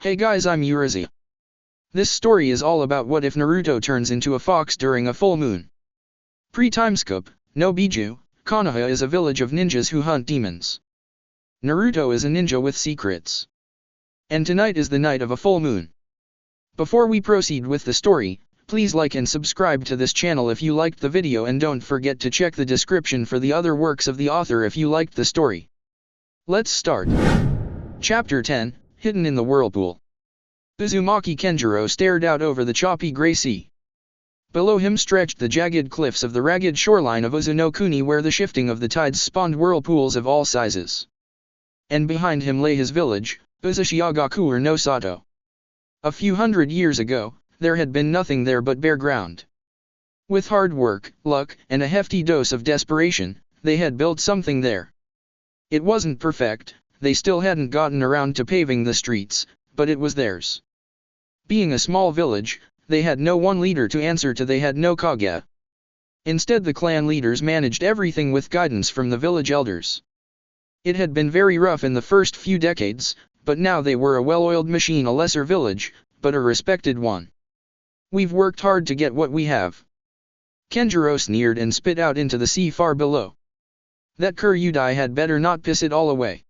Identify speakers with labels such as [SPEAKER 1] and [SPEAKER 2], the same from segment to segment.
[SPEAKER 1] Hey guys, I'm Urizi. This story is all about what if Naruto turns into a fox during a full moon. Pre-timescope, no Biju, Konoha is a village of ninjas who hunt demons. Naruto is a ninja with secrets. And tonight is the night of a full moon. Before we proceed with the story, please like and subscribe to this channel if you liked the video, and don't forget to check the description for the other works of the author if you liked the story. Let's start. Chapter 10, Hidden in the Whirlpool. Uzumaki Kenjiro stared out over the choppy gray sea. Below him stretched the jagged cliffs of the ragged shoreline of Uzunokuni, where the shifting of the tides spawned whirlpools of all sizes. And behind him lay his village, Uzushiagaku no Sato. A few hundred years ago, there had been nothing there but bare ground. With hard work, luck, and a hefty dose of desperation, they had built something there. It wasn't perfect, they still hadn't gotten around to paving the streets, but it was theirs. Being a small village, they had no one leader to answer to, they had no Kage. Instead, the clan leaders managed everything with guidance from the village elders. It had been very rough in the first few decades, but now they were a well-oiled machine, a lesser village, but a respected one. We've worked hard to get what we have. Kenjiro sneered and spit out into the sea far below. That Kuryudai had better not piss it all away.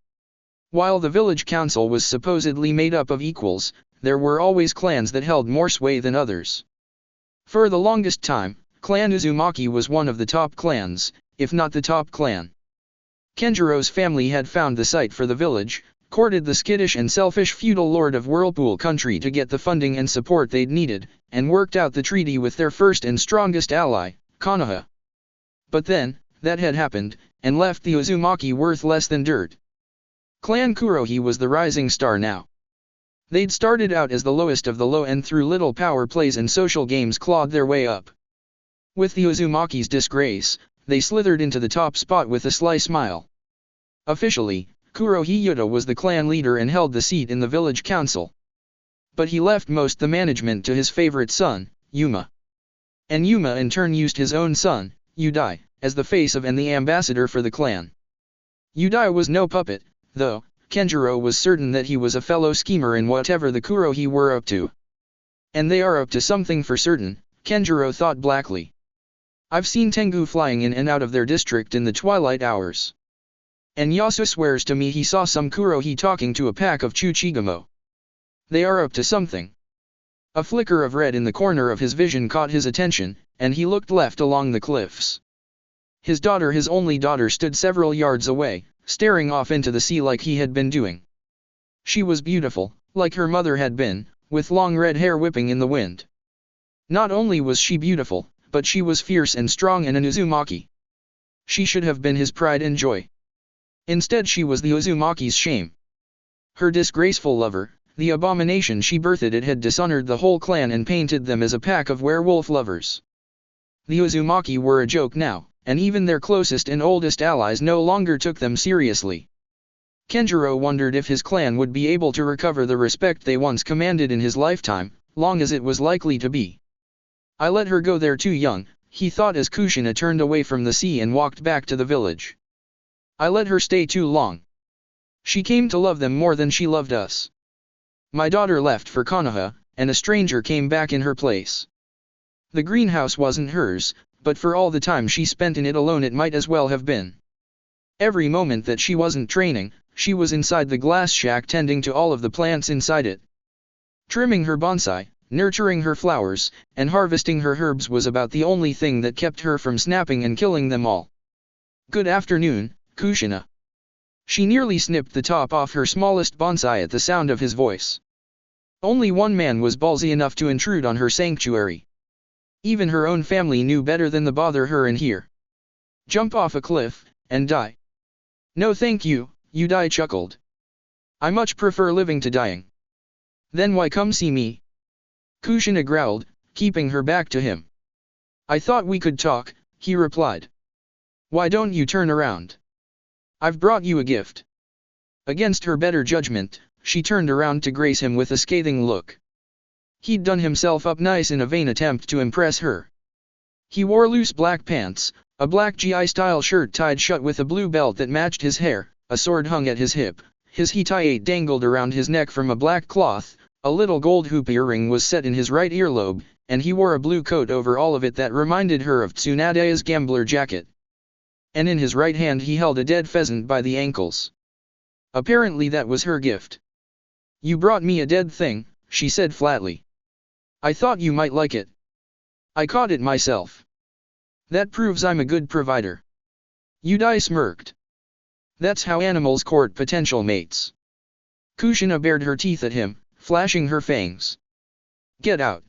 [SPEAKER 1] While the village council was supposedly made up of equals, there were always clans that held more sway than others. For the longest time, Clan Uzumaki was one of the top clans, if not the top clan. Kenjiro's family had found the site for the village, courted the skittish and selfish feudal lord of Whirlpool Country to get the funding and support they'd needed, and worked out the treaty with their first and strongest ally, Konoha. But then, that had happened, and left the Uzumaki worth less than dirt. Clan Kurohi was the rising star now. They'd started out as the lowest of the low, and through little power plays and social games clawed their way up. With the Uzumaki's disgrace, they slithered into the top spot with a sly smile. Officially, Kurohi Yuta was the clan leader and held the seat in the village council. But he left most the management to his favorite son, Yuma. And Yuma in turn used his own son, Udai, as the face of and the ambassador for the clan. Udai was no puppet, though. Kenjiro was certain that he was a fellow schemer in whatever the Kurohi were up to. And they are up to something for certain, Kenjiro thought blackly. I've seen Tengu flying in and out of their district in the twilight hours. And Yasu swears to me he saw some Kurohi talking to a pack of Tsuchigamo. They are up to something. A flicker of red in the corner of his vision caught his attention, and he looked left along the cliffs. His only daughter, stood several yards away, staring off into the sea like he had been doing. She was beautiful, like her mother had been, with long red hair whipping in the wind. Not only was she beautiful, but she was fierce and strong and an Uzumaki. She should have been his pride and joy. Instead, she was the Uzumaki's shame. Her disgraceful lover, the abomination she birthed, it had dishonored the whole clan and painted them as a pack of werewolf lovers. The Uzumaki were a joke now, and even their closest and oldest allies no longer took them seriously. Kenjiro wondered if his clan would be able to recover the respect they once commanded in his lifetime, long as it was likely to be. I let her go there too young, he thought as Kushina turned away from the sea and walked back to the village. I let her stay too long. She came to love them more than she loved us. My daughter left for Konoha, and a stranger came back in her place. The greenhouse wasn't hers, but for all the time she spent in it alone, it might as well have been. Every moment that she wasn't training, she was inside the glass shack tending to all of the plants inside it. Trimming her bonsai, nurturing her flowers, and harvesting her herbs was about the only thing that kept her from snapping and killing them all. Good afternoon, Kushina. She nearly snipped the top off her smallest bonsai at the sound of his voice. Only one man was ballsy enough to intrude on her sanctuary. Even her own family knew better than to bother her in here. Jump off a cliff, and die. No thank you, Udai chuckled. I much prefer living to dying. Then why come see me? Kushina growled, keeping her back to him. I thought we could talk, he replied. Why don't you turn around? I've brought you a gift. Against her better judgment, she turned around to grace him with a scathing look. He'd done himself up nice in a vain attempt to impress her. He wore loose black pants, a black GI-style shirt tied shut with a blue belt that matched his hair, a sword hung at his hip, his hitai dangled around his neck from a black cloth, A little gold hoop earring was set in his right earlobe, and he wore a blue coat over all of it that reminded her of Tsunade's gambler jacket. And in his right hand he held a dead pheasant by the ankles. Apparently that was her gift. "You brought me a dead thing," she said flatly. "I thought you might like it. I caught it myself. That proves I'm a good provider." Yudai smirked. "That's how animals court potential mates." Kushina bared her teeth at him, flashing her fangs. "Get out.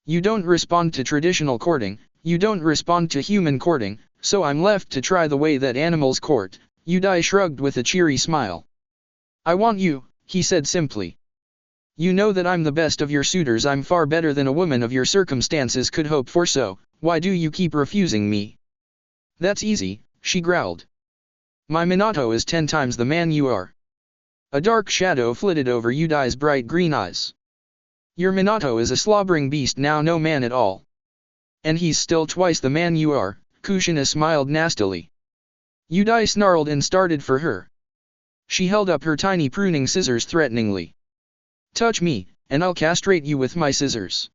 [SPEAKER 1] You don't respond to traditional courting, you don't respond to human courting, so I'm left to try the way that animals court." Yudai shrugged with a cheery smile. "I want you," he said simply. "You know that I'm the best of your suitors. I'm far better than a woman of your circumstances could hope for, so why do you keep refusing me?" "That's easy," she growled. "My Minato is 10 times the man you are." A dark shadow flitted over Yudai's bright green eyes. "Your Minato is a slobbering beast now, no man at all. And he's still twice the man you are." Kushina smiled nastily. Yudai snarled and started for her. She held up her tiny pruning scissors threateningly. "Touch me, and I'll castrate you with my scissors."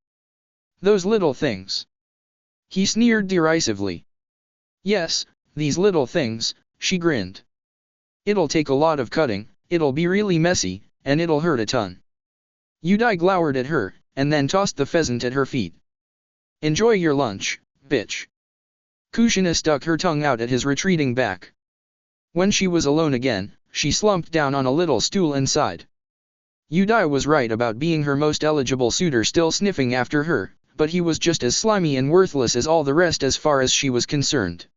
[SPEAKER 1] "Those little things." He sneered derisively. "Yes, these little things," she grinned. "It'll take a lot of cutting, it'll be really messy, and it'll hurt a ton." Yudai glowered at her, and then tossed the pheasant at her feet. "Enjoy your lunch, bitch." Kushina stuck her tongue out at his retreating back. When she was alone again, she slumped down on a little stool and sighed. Yudai was right about being her most eligible suitor still sniffing after her, but he was just as slimy and worthless as all the rest as far as she was concerned.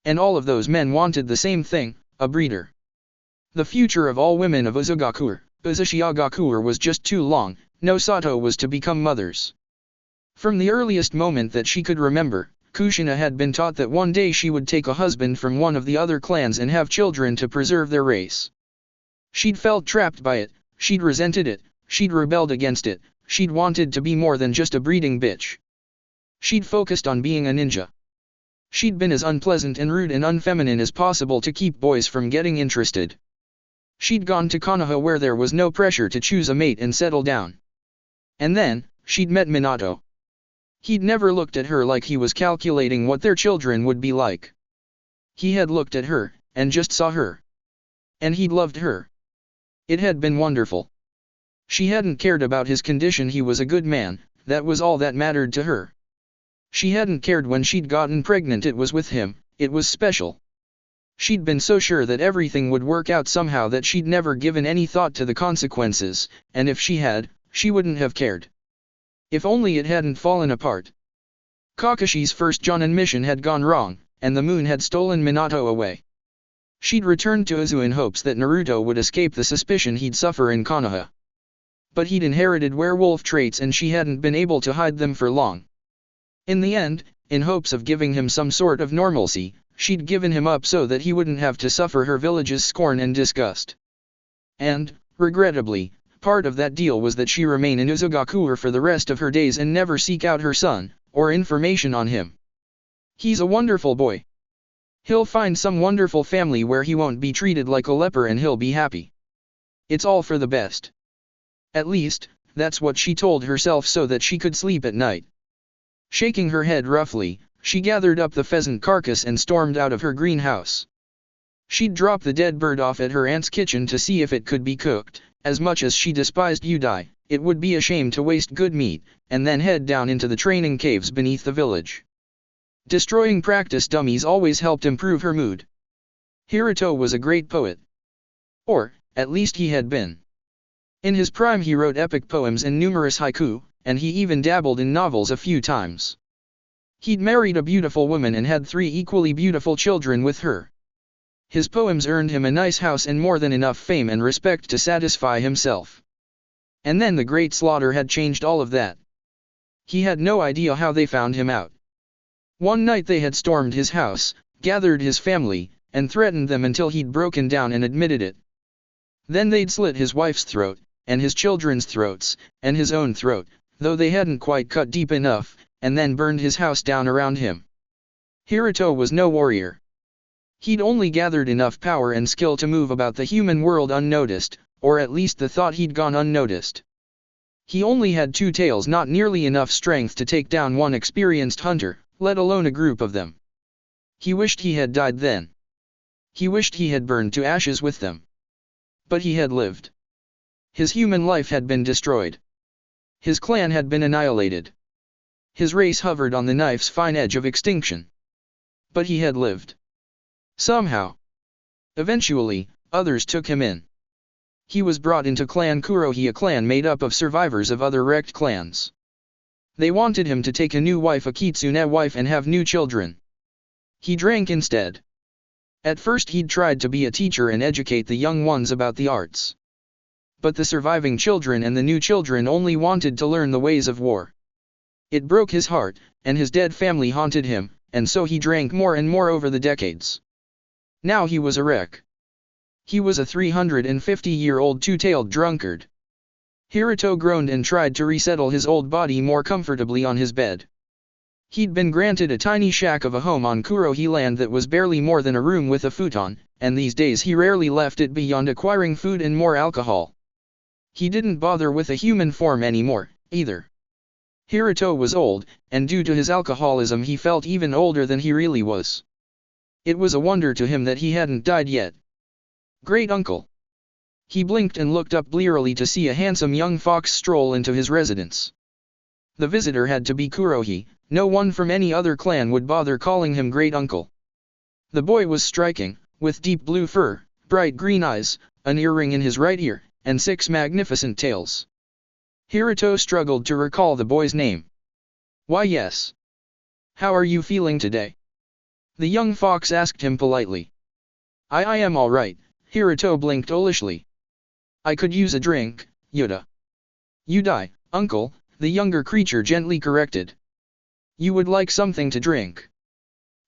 [SPEAKER 1] And all of those men wanted the same thing, a breeder. The future of all women of Uzushiagakuer was just too long. No Sato was to become mothers. From the earliest moment that she could remember, Kushina had been taught that one day she would take a husband from one of the other clans and have children to preserve their race. She'd felt trapped by it, she'd resented it, she'd rebelled against it, she'd wanted to be more than just a breeding bitch. She'd focused on being a ninja. She'd been as unpleasant and rude and unfeminine as possible to keep boys from getting interested. She'd gone to Konoha where there was no pressure to choose a mate and settle down. And then, she'd met Minato. He'd never looked at her like he was calculating what their children would be like. He had looked at her, and just saw her. And he'd loved her. It had been wonderful. She hadn't cared about his condition, he was a good man, that was all that mattered to her. She hadn't cared when she'd gotten pregnant, it was with him, it was special. She'd been so sure that everything would work out somehow that she'd never given any thought to the consequences, and if she had, she wouldn't have cared. If only it hadn't fallen apart. Kakashi's first Jonin mission had gone wrong, and the moon had stolen Minato away. She'd returned to Uzu in hopes that Naruto would escape the suspicion he'd suffer in Konoha. But he'd inherited werewolf traits and she hadn't been able to hide them for long. In the end, in hopes of giving him some sort of normalcy, she'd given him up so that he wouldn't have to suffer her village's scorn and disgust. And, regrettably, part of that deal was that she remain in Uzugakure for the rest of her days and never seek out her son, or information on him. He's a wonderful boy. He'll find some wonderful family where he won't be treated like a leper and he'll be happy. It's all for the best. At least, that's what she told herself so that she could sleep at night. Shaking her head roughly, she gathered up the pheasant carcass and stormed out of her greenhouse. She'd drop the dead bird off at her aunt's kitchen to see if it could be cooked. As much as she despised Yudai, it would be a shame to waste good meat, and then head down into the training caves beneath the village. Destroying practice dummies always helped improve her mood. Hiroto was a great poet. Or, at least he had been. In his prime he wrote epic poems and numerous haiku, and he even dabbled in novels a few times. He'd married a beautiful woman and had 3 equally beautiful children with her. His poems earned him a nice house and more than enough fame and respect to satisfy himself. And then the Great Slaughter had changed all of that. He had no idea how they found him out. One night they had stormed his house, gathered his family, and threatened them until he'd broken down and admitted it. Then they'd slit his wife's throat, and his children's throats, and his own throat, though they hadn't quite cut deep enough, and then burned his house down around him. Hiroto was no warrior. He'd only gathered enough power and skill to move about the human world unnoticed, or at least the thought he'd gone unnoticed. He only had 2 tails, not nearly enough strength to take down one experienced hunter, let alone a group of them. He wished he had died then. He wished he had burned to ashes with them. But he had lived. His human life had been destroyed. His clan had been annihilated. His race hovered on the knife's fine edge of extinction. But he had lived. Somehow. Eventually, others took him in. He was brought into Clan Kurohi, a clan made up of survivors of other wrecked clans. They wanted him to take a new wife, a kitsune wife, and have new children. He drank instead. At first he'd tried to be a teacher and educate the young ones about the arts. But the surviving children and the new children only wanted to learn the ways of war. It broke his heart, and his dead family haunted him, and so he drank more and more over the decades. Now he was a wreck. He was a 350-year-old two-tailed drunkard. Hiroto groaned and tried to resettle his old body more comfortably on his bed. He'd been granted a tiny shack of a home on Kurohi land that was barely more than a room with a futon, and these days he rarely left it beyond acquiring food and more alcohol. He didn't bother with a human form anymore, either. Hiroto was old, and due to his alcoholism he felt even older than he really was. It was a wonder to him that he hadn't died yet. Great uncle. He blinked and looked up blearily to see a handsome young fox stroll into his residence. The visitor had to be Kurohi. No one from any other clan would bother calling him great uncle. The boy was striking, with deep blue fur, bright green eyes, an earring in his right ear, and 6 magnificent tails. Hiroto struggled to recall the boy's name. Why, yes. How are you feeling today? The young fox asked him politely. I am all right, Hiroto blinked owlishly. I could use a drink, Yuta. You die, uncle, the younger creature gently corrected. You would like something to drink.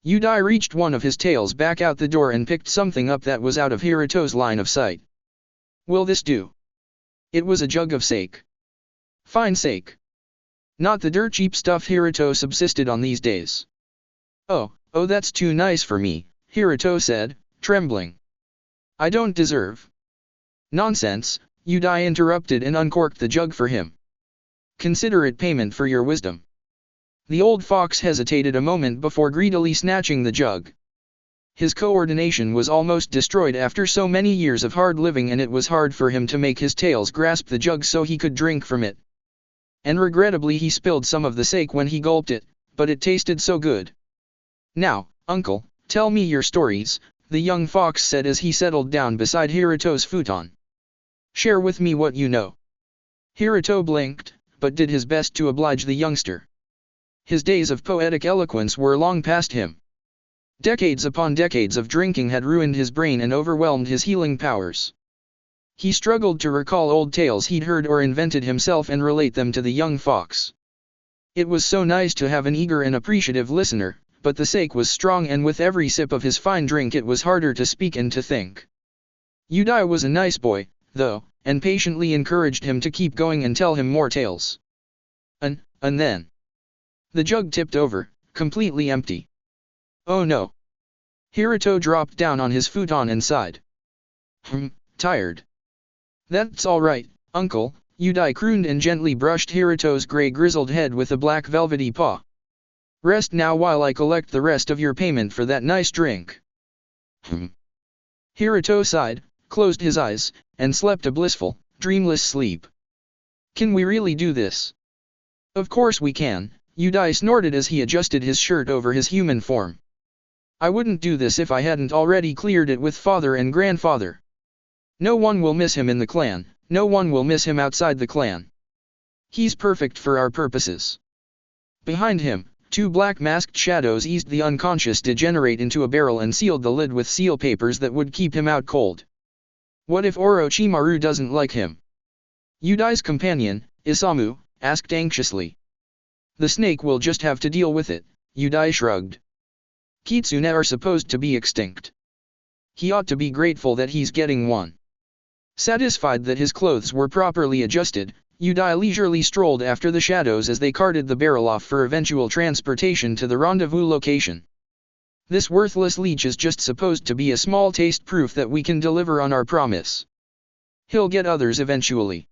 [SPEAKER 1] Yudai reached one of his tails back out the door and picked something up that was out of Hiroto's line of sight. Will this do? It was a jug of sake. Fine sake. Not the dirt cheap stuff Hiroto subsisted on these days. Oh, that's too nice for me, Hiroto said, trembling. I don't deserve. Nonsense, Yudai interrupted and uncorked the jug for him. Consider it payment for your wisdom. The old fox hesitated a moment before greedily snatching the jug. His coordination was almost destroyed after so many years of hard living, and it was hard for him to make his tails grasp the jug so he could drink from it. And regrettably he spilled some of the sake when he gulped it, but it tasted so good. Now, uncle, tell me your stories, the young fox said as he settled down beside Hiroto's futon. Share with me what you know. Hiroto blinked, but did his best to oblige the youngster. His days of poetic eloquence were long past him. Decades upon decades of drinking had ruined his brain and overwhelmed his healing powers. He struggled to recall old tales he'd heard or invented himself and relate them to the young fox. It was so nice to have an eager and appreciative listener, but the sake was strong, and with every sip of his fine drink it was harder to speak and to think. Yudai was a nice boy, though, and patiently encouraged him to keep going and tell him more tales. And then the jug tipped over, completely empty. Oh no. Hiroto dropped down on his futon and sighed. Tired. That's all right, uncle, Yudai crooned and gently brushed Hiroto's grey grizzled head with a black velvety paw. Rest now while I collect the rest of your payment for that nice drink. Hiroto sighed, closed his eyes, and slept a blissful, dreamless sleep. Can we really do this? Of course we can, Yudai snorted as he adjusted his shirt over his human form. I wouldn't do this if I hadn't already cleared it with father and grandfather. No one will miss him in the clan, no one will miss him outside the clan. He's perfect for our purposes. Behind him, 2 black masked shadows eased the unconscious degenerate into a barrel and sealed the lid with seal papers that would keep him out cold. What if Orochimaru doesn't like him? Yudai's companion, Isamu, asked anxiously. The snake will just have to deal with it, Yudai shrugged. Kitsune are supposed to be extinct. He ought to be grateful that he's getting one. Satisfied that his clothes were properly adjusted, Yudai leisurely strolled after the shadows as they carted the barrel off for eventual transportation to the rendezvous location. This worthless leech is just supposed to be a small taste proof that we can deliver on our promise. He'll get others eventually.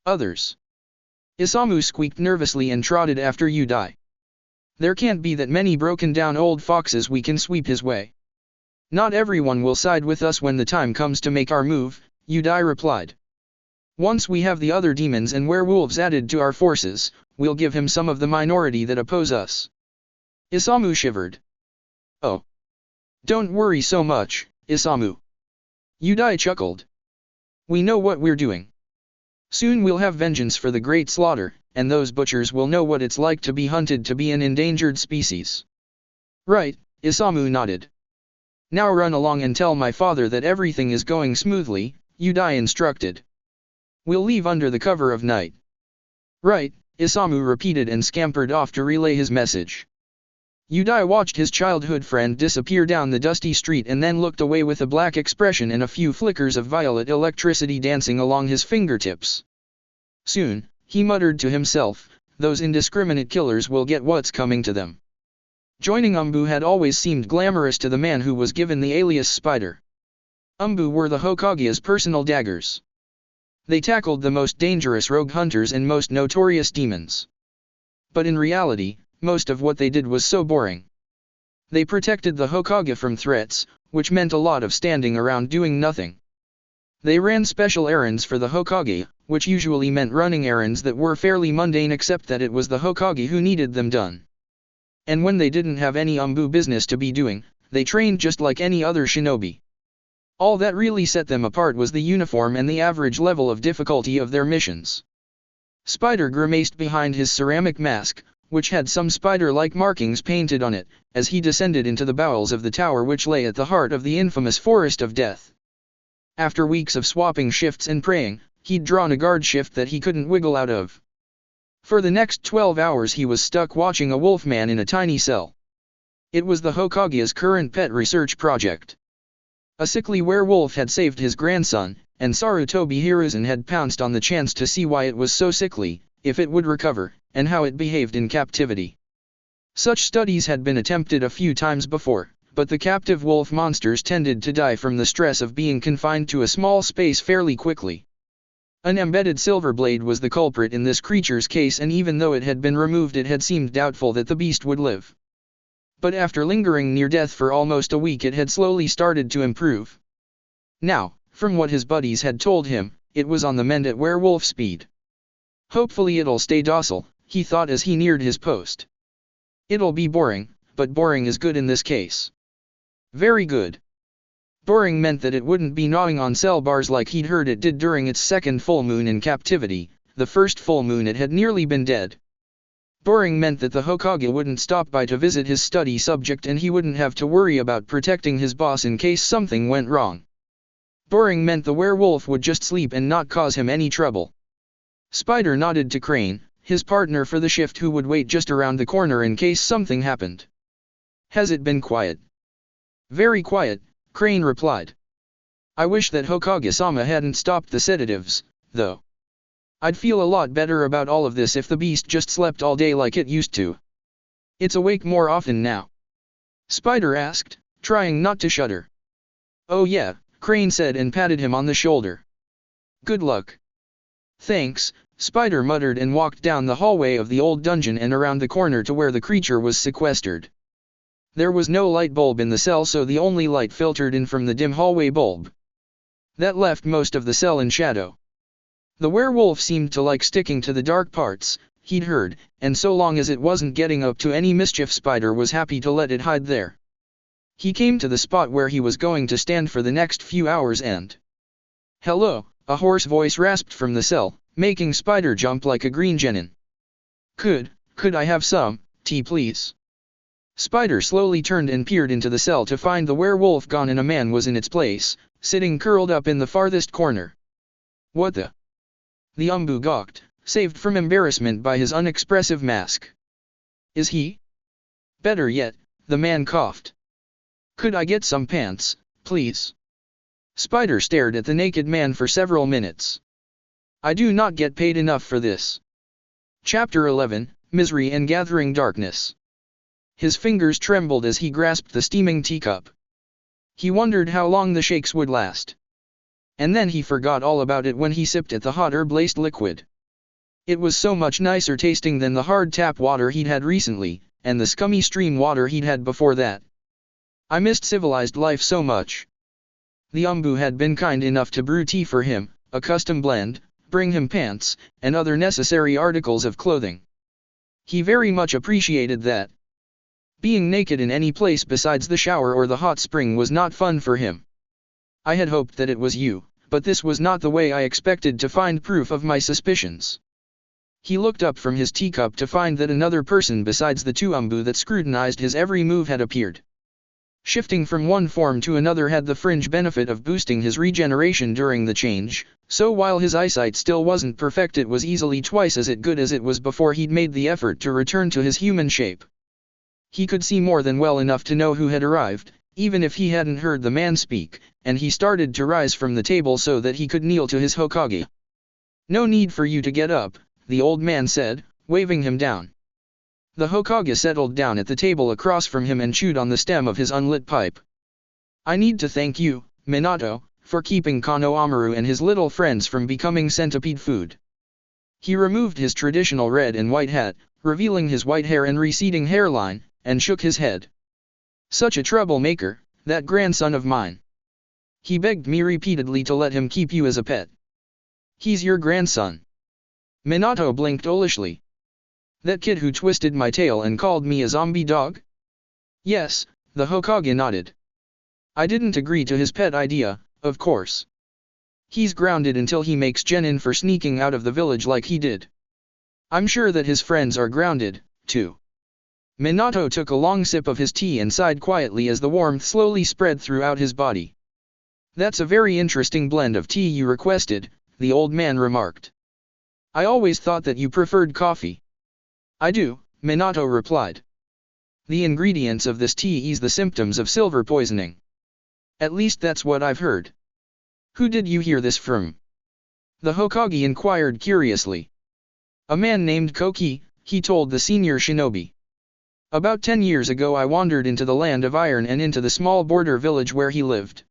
[SPEAKER 1] Others. Isamu squeaked nervously and trotted after Yudai. There can't be that many broken down old foxes we can sweep his way. Not everyone will side with us when the time comes to make our move, Yudai replied. Once we have the other demons and werewolves added to our forces, we'll give him some of the minority that oppose us. Isamu shivered. Oh. Don't worry so much, Isamu. Yudai chuckled. We know what we're doing. Soon we'll have vengeance for the great slaughter, and those butchers will know what it's like to be hunted to be an endangered species. Right, Isamu nodded. Now run along and tell my father that everything is going smoothly, Yudai instructed. We'll leave under the cover of night. Right, Isamu repeated and scampered off to relay his message. Yudai watched his childhood friend disappear down the dusty street and then looked away with a black expression and a few flickers of violet electricity dancing along his fingertips. Soon, he muttered to himself, those indiscriminate killers will get what's coming to them. Joining Umbu had always seemed glamorous to the man who was given the alias Spider. Umbu were the Hokage's personal daggers. They tackled the most dangerous rogue hunters and most notorious demons. But in reality, most of what they did was so boring. They protected the Hokage from threats, which meant a lot of standing around doing nothing. They ran special errands for the Hokage, which usually meant running errands that were fairly mundane except that it was the Hokage who needed them done. And when they didn't have any Umbu business to be doing, they trained just like any other shinobi. All that really set them apart was the uniform and the average level of difficulty of their missions. Spider grimaced behind his ceramic mask, which had some spider-like markings painted on it, as he descended into the bowels of the tower which lay at the heart of the infamous Forest of Death. After weeks of swapping shifts and praying, he'd drawn a guard shift that he couldn't wiggle out of. For the next 12 hours he was stuck watching a wolfman in a tiny cell. It was the Hokage's current pet research project. A sickly werewolf had saved his grandson, and Sarutobi Hiruzen had pounced on the chance to see why it was so sickly, if it would recover, and how it behaved in captivity. Such studies had been attempted a few times before, but the captive wolf monsters tended to die from the stress of being confined to a small space fairly quickly. An embedded silver blade was the culprit in this creature's case, and even though it had been removed it had seemed doubtful that the beast would live. But after lingering near death for almost a week it had slowly started to improve. Now, from what his buddies had told him, it was on the mend at werewolf speed. Hopefully it'll stay docile, he thought as he neared his post. It'll be boring, but boring is good in this case. Very good. Boring meant that it wouldn't be gnawing on cell bars like he'd heard it did during its second full moon in captivity, the first full moon it had nearly been dead. Boring meant that the Hokage wouldn't stop by to visit his study subject and he wouldn't have to worry about protecting his boss in case something went wrong. Boring meant the werewolf would just sleep and not cause him any trouble. Spider nodded to Crane, his partner for the shift, who would wait just around the corner in case something happened. Has it been quiet? Very quiet, Crane replied. I wish that Hokage-sama hadn't stopped the sedatives, though. I'd feel a lot better about all of this if the beast just slept all day like it used to. It's awake more often now. Spider asked, trying not to shudder. Oh yeah, Crane said and patted him on the shoulder. Good luck. Thanks, Spider muttered and walked down the hallway of the old dungeon and around the corner to where the creature was sequestered. There was no light bulb in the cell, so the only light filtered in from the dim hallway bulb. That left most of the cell in shadow. The werewolf seemed to like sticking to the dark parts, he'd heard, and so long as it wasn't getting up to any mischief, Spider was happy to let it hide there. He came to the spot where he was going to stand for the next few hours and... Hello, a hoarse voice rasped from the cell, making Spider jump like a green genin. Could I have some tea please? Spider slowly turned and peered into the cell to find the werewolf gone and a man was in its place, sitting curled up in the farthest corner. What the? The Umbu gawked, saved from embarrassment by his unexpressive mask. Is he? Better yet, the man coughed. Could I get some pants, please? Spider stared at the naked man for several minutes. I do not get paid enough for this. Chapter 11, Misery and Gathering Darkness. His fingers trembled as he grasped the steaming teacup. He wondered how long the shakes would last. And then he forgot all about it when he sipped at the hot herb-laced liquid. It was so much nicer tasting than the hard tap water he'd had recently, and the scummy stream water he'd had before that. I missed civilized life so much. The Umbu had been kind enough to brew tea for him, a custom blend, bring him pants, and other necessary articles of clothing. He very much appreciated that. Being naked in any place besides the shower or the hot spring was not fun for him. I had hoped that it was you, but this was not the way I expected to find proof of my suspicions. He looked up from his teacup to find that another person besides the two Umbu that scrutinized his every move had appeared. Shifting from one form to another had the fringe benefit of boosting his regeneration during the change, so while his eyesight still wasn't perfect, it was easily twice as good as it was before he'd made the effort to return to his human shape. He could see more than well enough to know who had arrived, even if he hadn't heard the man speak, and he started to rise from the table so that he could kneel to his Hokage. "No need for you to get up," the old man said, waving him down. The Hokage settled down at the table across from him and chewed on the stem of his unlit pipe. "I need to thank you, Minato, for keeping Konohamaru and his little friends from becoming centipede food." He removed his traditional red and white hat, revealing his white hair and receding hairline, and shook his head. "Such a troublemaker, that grandson of mine. He begged me repeatedly to let him keep you as a pet." "He's your grandson?" Minato blinked olishly. "That kid who twisted my tail and called me a zombie dog?" "Yes," the Hokage nodded. "I didn't agree to his pet idea, of course. He's grounded until he makes genin for sneaking out of the village like he did. I'm sure that his friends are grounded, too." Minato took a long sip of his tea and sighed quietly as the warmth slowly spread throughout his body. "That's a very interesting blend of tea you requested," the old man remarked. "I always thought that you preferred coffee." "I do," Minato replied. "The ingredients of this tea ease the symptoms of silver poisoning. At least that's what I've heard." "Who did you hear this from?" the Hokage inquired curiously. "A man named Koki," he told the senior shinobi. "About 10 years ago I wandered into the land of iron and into the small border village where he lived."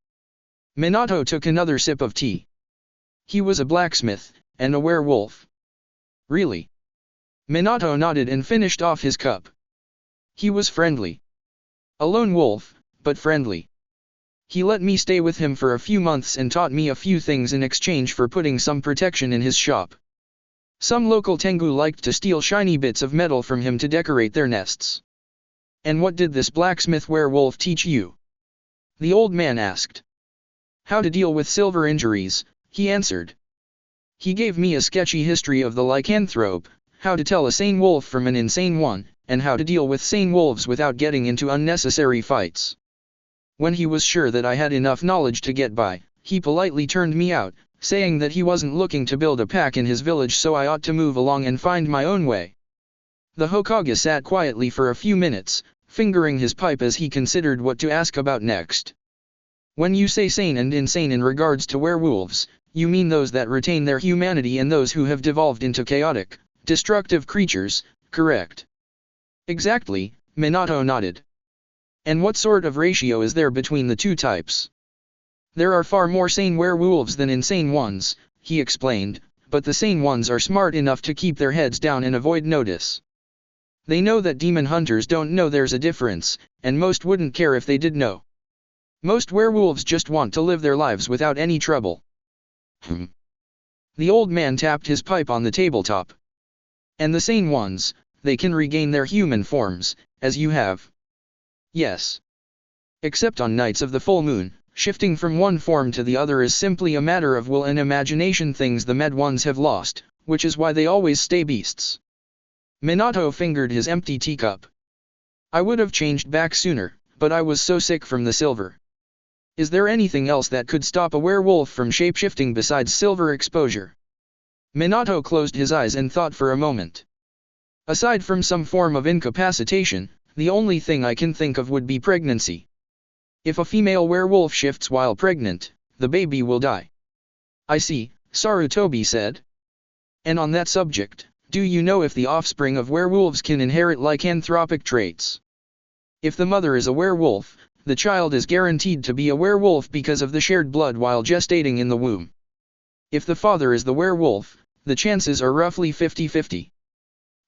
[SPEAKER 1] Minato took another sip of tea. "He was a blacksmith, and a werewolf." "Really?" Minato nodded and finished off his cup. "He was friendly. A lone wolf, but friendly. He let me stay with him for a few months and taught me a few things in exchange for putting some protection in his shop. Some local Tengu liked to steal shiny bits of metal from him to decorate their nests." "And what did this blacksmith werewolf teach you?" the old man asked. "How to deal with silver injuries," he answered. "He gave me a sketchy history of the lycanthrope, how to tell a sane wolf from an insane one, and how to deal with sane wolves without getting into unnecessary fights. When he was sure that I had enough knowledge to get by, he politely turned me out, saying that he wasn't looking to build a pack in his village, so I ought to move along and find my own way." The Hokage sat quietly for a few minutes, fingering his pipe as he considered what to ask about next. "When you say sane and insane in regards to werewolves, you mean those that retain their humanity and those who have devolved into chaotic, destructive creatures, correct?" "Exactly," Minato nodded. "And what sort of ratio is there between the two types?" "There are far more sane werewolves than insane ones," he explained, "but the sane ones are smart enough to keep their heads down and avoid notice. They know that demon hunters don't know there's a difference, and most wouldn't care if they did know. Most werewolves just want to live their lives without any trouble." The old man tapped his pipe on the tabletop. "And the sane ones, they can regain their human forms, as you have." "Yes. Except on nights of the full moon, shifting from one form to the other is simply a matter of will and imagination, things the med ones have lost, which is why they always stay beasts." Minato fingered his empty teacup. "I would have changed back sooner, but I was so sick from the silver. Is there anything else that could stop a werewolf from shapeshifting besides silver exposure?" Minato closed his eyes and thought for a moment. "Aside from some form of incapacitation, the only thing I can think of would be pregnancy. If a female werewolf shifts while pregnant, the baby will die." "I see," Sarutobi said. "And on that subject, do you know if the offspring of werewolves can inherit lycanthropic traits?" "If the mother is a werewolf, the child is guaranteed to be a werewolf because of the shared blood while gestating in the womb. If the father is the werewolf, the chances are roughly 50-50.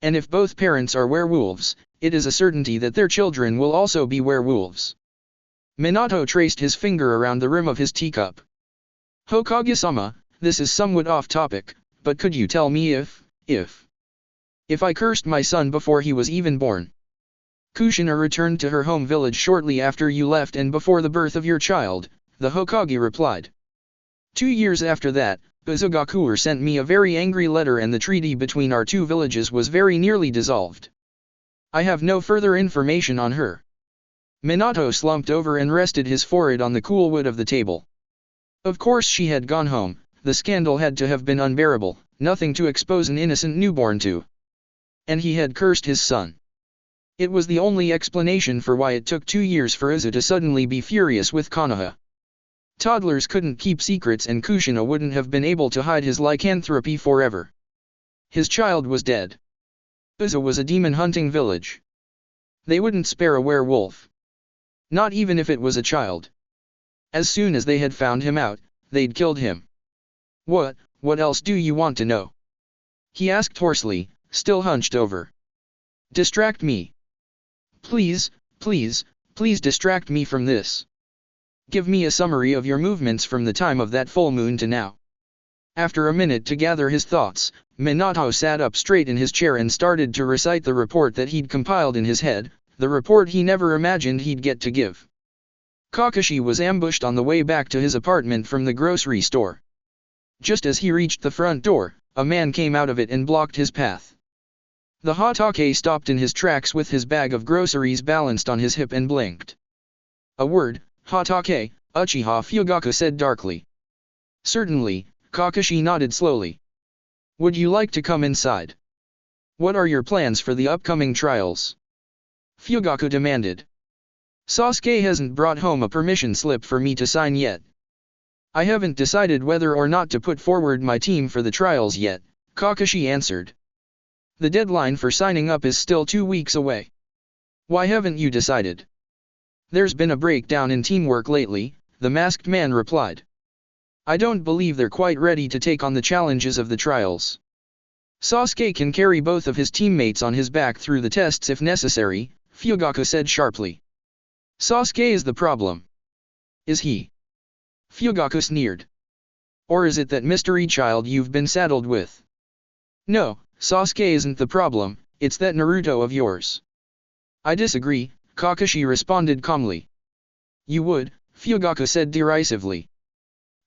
[SPEAKER 1] And if both parents are werewolves, it is a certainty that their children will also be werewolves. Minato traced his finger around the rim of his teacup. Hokage-sama, this is somewhat off topic, but could you tell me if I cursed my son before he was even born? Kushina returned to her home village shortly after you left and before the birth of your child, the Hokage replied. 2 years after that, Fugaku sent me a very angry letter and the treaty between our two villages was very nearly dissolved. I have no further information on her. Minato slumped over and rested his forehead on the cool wood of the table. Of course she had gone home, the scandal had to have been unbearable, nothing to expose an innocent newborn to. And he had cursed his son. It was the only explanation for why it took 2 years for Uzu to suddenly be furious with Konoha. Toddlers couldn't keep secrets and Kushina wouldn't have been able to hide his lycanthropy forever. His child was dead. Uzu was a demon-hunting village. They wouldn't spare a werewolf. Not even if it was a child. As soon as they had found him out, they'd killed him. What else do you want to know? He asked hoarsely, still hunched over. Distract me. Please distract me from this. Give me a summary of your movements from the time of that full moon to now. After a minute to gather his thoughts, Minato sat up straight in his chair and started to recite the report that he'd compiled in his head, the report he never imagined he'd get to give. Kakashi was ambushed on the way back to his apartment from the grocery store. Just as he reached the front door, a man came out of it and blocked his path. The Hokage stopped in his tracks with his bag of groceries balanced on his hip and blinked. A word, Hokage, Uchiha Fugaku said darkly. Certainly, Kakashi nodded slowly. Would you like to come inside? What are your plans for the upcoming trials? Fugaku demanded. Sasuke hasn't brought home a permission slip for me to sign yet. I haven't decided whether or not to put forward my team for the trials yet, Kakashi answered. The deadline for signing up is still 2 weeks away. Why haven't you decided? There's been a breakdown in teamwork lately, the masked man replied. I don't believe they're quite ready to take on the challenges of the trials. Sasuke can carry both of his teammates on his back through the tests if necessary, Fugaku said sharply. Sasuke is the problem. Is he? Fugaku sneered. Or is it that mystery child you've been saddled with? No, Sasuke isn't the problem, it's that Naruto of yours. I disagree, Kakashi responded calmly. You would, Fugaku said derisively.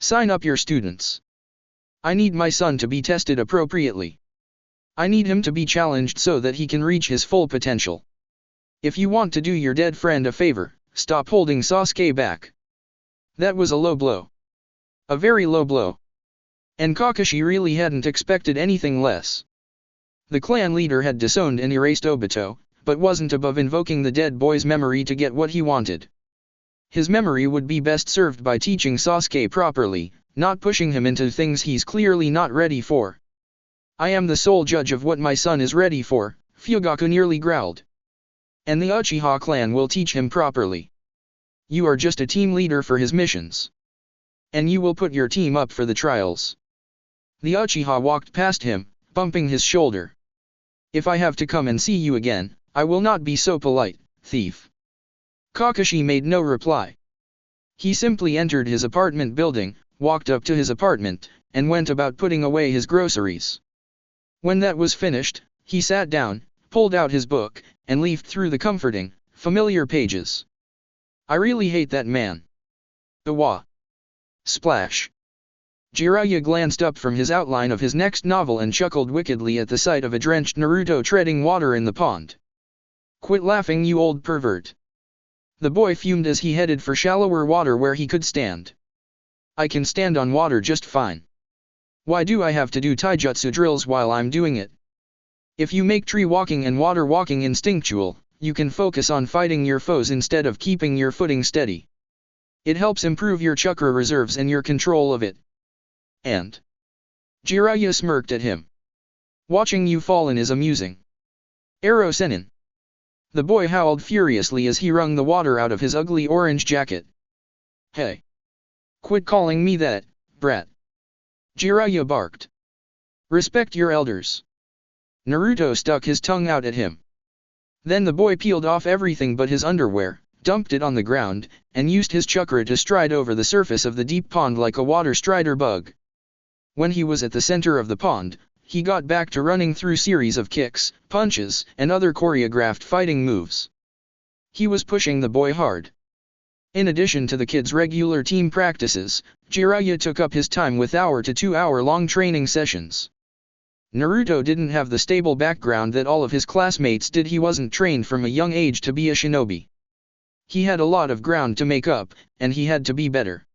[SPEAKER 1] Sign up your students. I need my son to be tested appropriately. I need him to be challenged so that he can reach his full potential. If you want to do your dead friend a favor, stop holding Sasuke back. That was a low blow. A very low blow. And Kakashi really hadn't expected anything less. The clan leader had disowned and erased Obito, but wasn't above invoking the dead boy's memory to get what he wanted. His memory would be best served by teaching Sasuke properly, not pushing him into things he's clearly not ready for. I am the sole judge of what my son is ready for, Fugaku nearly growled. And the Uchiha clan will teach him properly. You are just a team leader for his missions. And you will put your team up for the trials. The Uchiha walked past him, bumping his shoulder. If I have to come and see you again, I will not be so polite, thief. Kakashi made no reply. He simply entered his apartment building, walked up to his apartment, and went about putting away his groceries. When that was finished, he sat down, pulled out his book, and leafed through the comforting, familiar pages. I really hate that man. Wah. Splash. Jiraiya glanced up from his outline of his next novel and chuckled wickedly at the sight of a drenched Naruto treading water in the pond. Quit laughing, you old pervert. The boy fumed as he headed for shallower water where he could stand. I can stand on water just fine. Why do I have to do taijutsu drills while I'm doing it? If you make tree walking and water walking instinctual, you can focus on fighting your foes instead of keeping your footing steady. It helps improve your chakra reserves and your control of it. And Jiraiya smirked at him. Watching you fallen is amusing. Ero Senin. The boy howled furiously as he wrung the water out of his ugly orange jacket. Hey! Quit calling me that, brat! Jiraiya barked. Respect your elders. Naruto stuck his tongue out at him. Then the boy peeled off everything but his underwear, dumped it on the ground, and used his chakra to stride over the surface of the deep pond like a water strider bug. When he was at the center of the pond, he got back to running through series of kicks, punches, and other choreographed fighting moves. He was pushing the boy hard. In addition to the kids' regular team practices, Jiraiya took up his time with hour to 2 hour long training sessions. Naruto didn't have the stable background that all of his classmates did. He wasn't trained from a young age to be a shinobi. He had a lot of ground to make up, and he had to be better.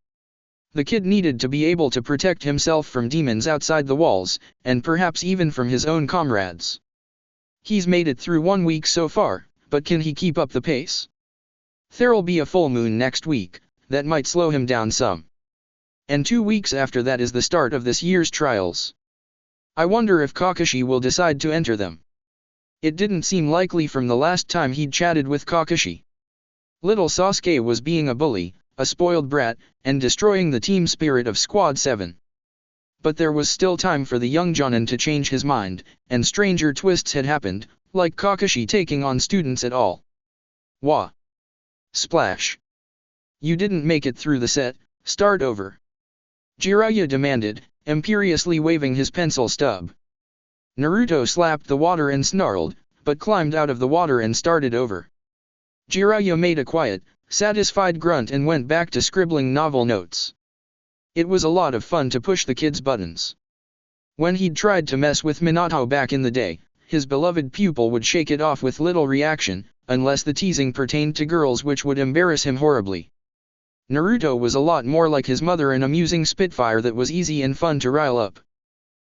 [SPEAKER 1] The kid needed to be able to protect himself from demons outside the walls, and perhaps even from his own comrades. He's made it through 1 week so far, but can he keep up the pace? There'll be a full moon next week, that might slow him down some. And 2 weeks after that is the start of this year's trials. I wonder if Kakashi will decide to enter them. It didn't seem likely from the last time he'd chatted with Kakashi. Little Sasuke was being a bully, a spoiled brat, and destroying the team spirit of Squad 7. But there was still time for the young Jonin to change his mind, and stranger twists had happened, like Kakashi taking on students at all. Wah! Splash! You didn't make it through the set, start over. Jiraiya demanded, imperiously waving his pencil stub. Naruto slapped the water and snarled, but climbed out of the water and started over. Jiraiya made a quiet, satisfied grunt and went back to scribbling novel notes. It was a lot of fun to push the kid's buttons. When he'd tried to mess with Minato back in the day, his beloved pupil would shake it off with little reaction, unless the teasing pertained to girls, which would embarrass him horribly. Naruto was a lot more like his mother, an amusing spitfire that was easy and fun to rile up.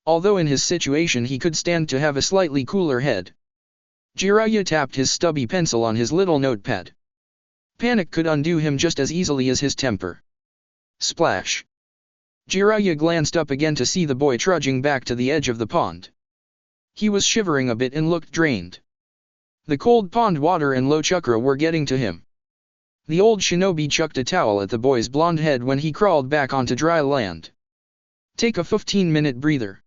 [SPEAKER 1] Although in his situation he could stand to have a slightly cooler head. Jiraiya tapped his stubby pencil on his little notepad. Panic could undo him just as easily as his temper. Splash! Jiraiya glanced up again to see the boy trudging back to the edge of the pond. He was shivering a bit and looked drained. The cold pond water and low chakra were getting to him. The old shinobi chucked a towel at the boy's blonde head when he crawled back onto dry land. Take a 15-minute breather.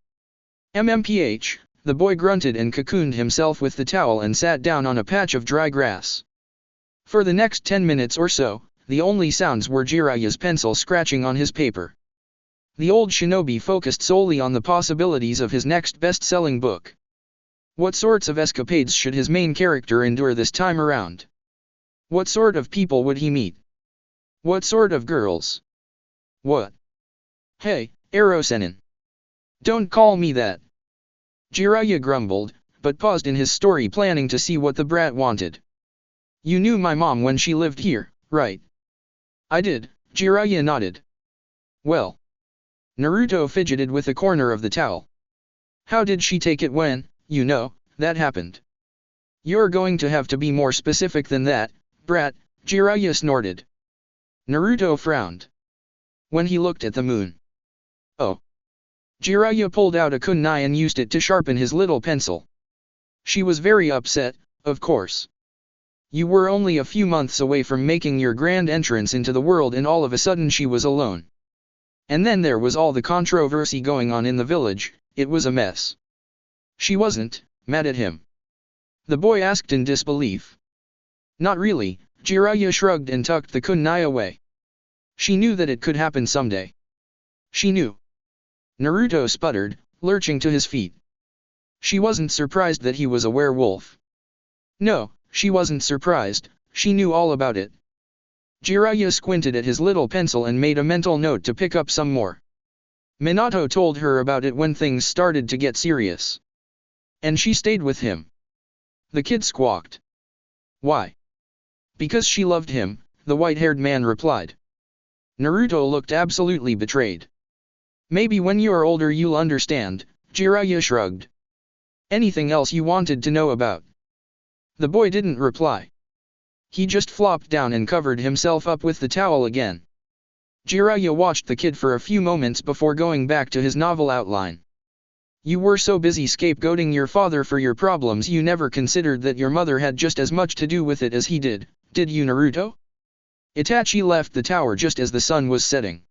[SPEAKER 1] MMPH, the boy grunted and cocooned himself with the towel and sat down on a patch of dry grass. For the next 10 minutes or so, the only sounds were Jiraiya's pencil scratching on his paper. The old shinobi focused solely on the possibilities of his next best-selling book. What sorts of escapades should his main character endure this time around? What sort of people would he meet? What sort of girls? What? Hey, Ero-senin. Don't call me that. Jiraiya grumbled, but paused in his story, planning to see what the brat wanted. You knew my mom when she lived here, right? I did, Jiraiya nodded. Well. Naruto fidgeted with a corner of the towel. How did she take it when, that happened? You're going to have to be more specific than that, brat, Jiraiya snorted. Naruto frowned. When he looked at the moon. Oh. Jiraiya pulled out a kunai and used it to sharpen his little pencil. She was very upset, of course. You were only a few months away from making your grand entrance into the world, and all of a sudden she was alone. And then there was all the controversy going on in the village. It was a mess. She wasn't mad at him? The boy asked in disbelief. Not really, Jiraiya shrugged and tucked the kunai away. She knew that it could happen someday. She knew. Naruto sputtered, lurching to his feet. She wasn't surprised that he was a werewolf. No, she wasn't surprised, she knew all about it. Jiraiya squinted at his little pencil and made a mental note to pick up some more. Minato told her about it when things started to get serious. And she stayed with him. The kid squawked. Why? Because she loved him, the white-haired man replied. Naruto looked absolutely betrayed. Maybe when you're older you'll understand, Jiraiya shrugged. Anything else you wanted to know about? The boy didn't reply. He just flopped down and covered himself up with the towel again. Jiraiya watched the kid for a few moments before going back to his novel outline. You were so busy scapegoating your father for your problems you never considered that your mother had just as much to do with it as he did you, Naruto? Itachi left the tower just as the sun was setting.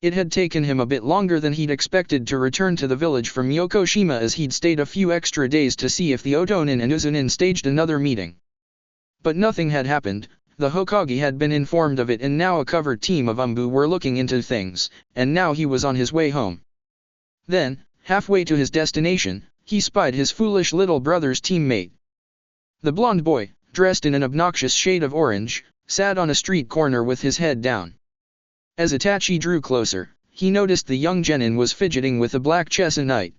[SPEAKER 1] It had taken him a bit longer than he'd expected to return to the village from Yokoshima, as he'd stayed a few extra days to see if the Otonin and Uzunin staged another meeting. But nothing had happened. The Hokage had been informed of it, and now a covert team of Umbu were looking into things, and now he was on his way home. Then, halfway to his destination, he spied his foolish little brother's teammate. The blonde boy, dressed in an obnoxious shade of orange, sat on a street corner with his head down. As Itachi drew closer, he noticed the young genin was fidgeting with a black chessonite.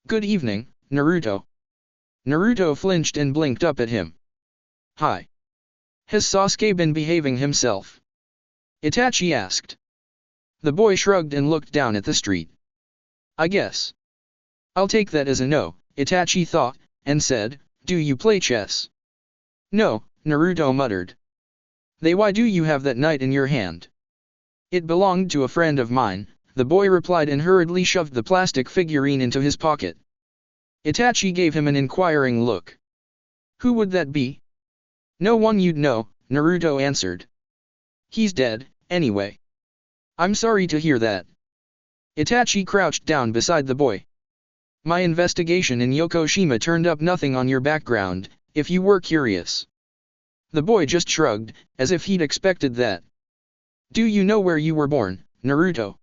[SPEAKER 1] "Good evening, Naruto." Naruto flinched and blinked up at him. "Hi. Has Sasuke been behaving himself?" Itachi asked. The boy shrugged and looked down at the street. "I guess. I'll take that as a no," Itachi thought, and said, "Do you play chess?" "No," Naruto muttered. "Then why do you have that knight in your hand?" "It belonged to a friend of mine," the boy replied, and hurriedly shoved the plastic figurine into his pocket. Itachi gave him an inquiring look. "Who would that be?" "No one you'd know," Naruto answered. "He's dead, anyway." "I'm sorry to hear that." Itachi crouched down beside the boy. "My investigation in Yokoshima turned up nothing on your background, if you were curious." The boy just shrugged, as if he'd expected that. "Do you know where you were born, Naruto?"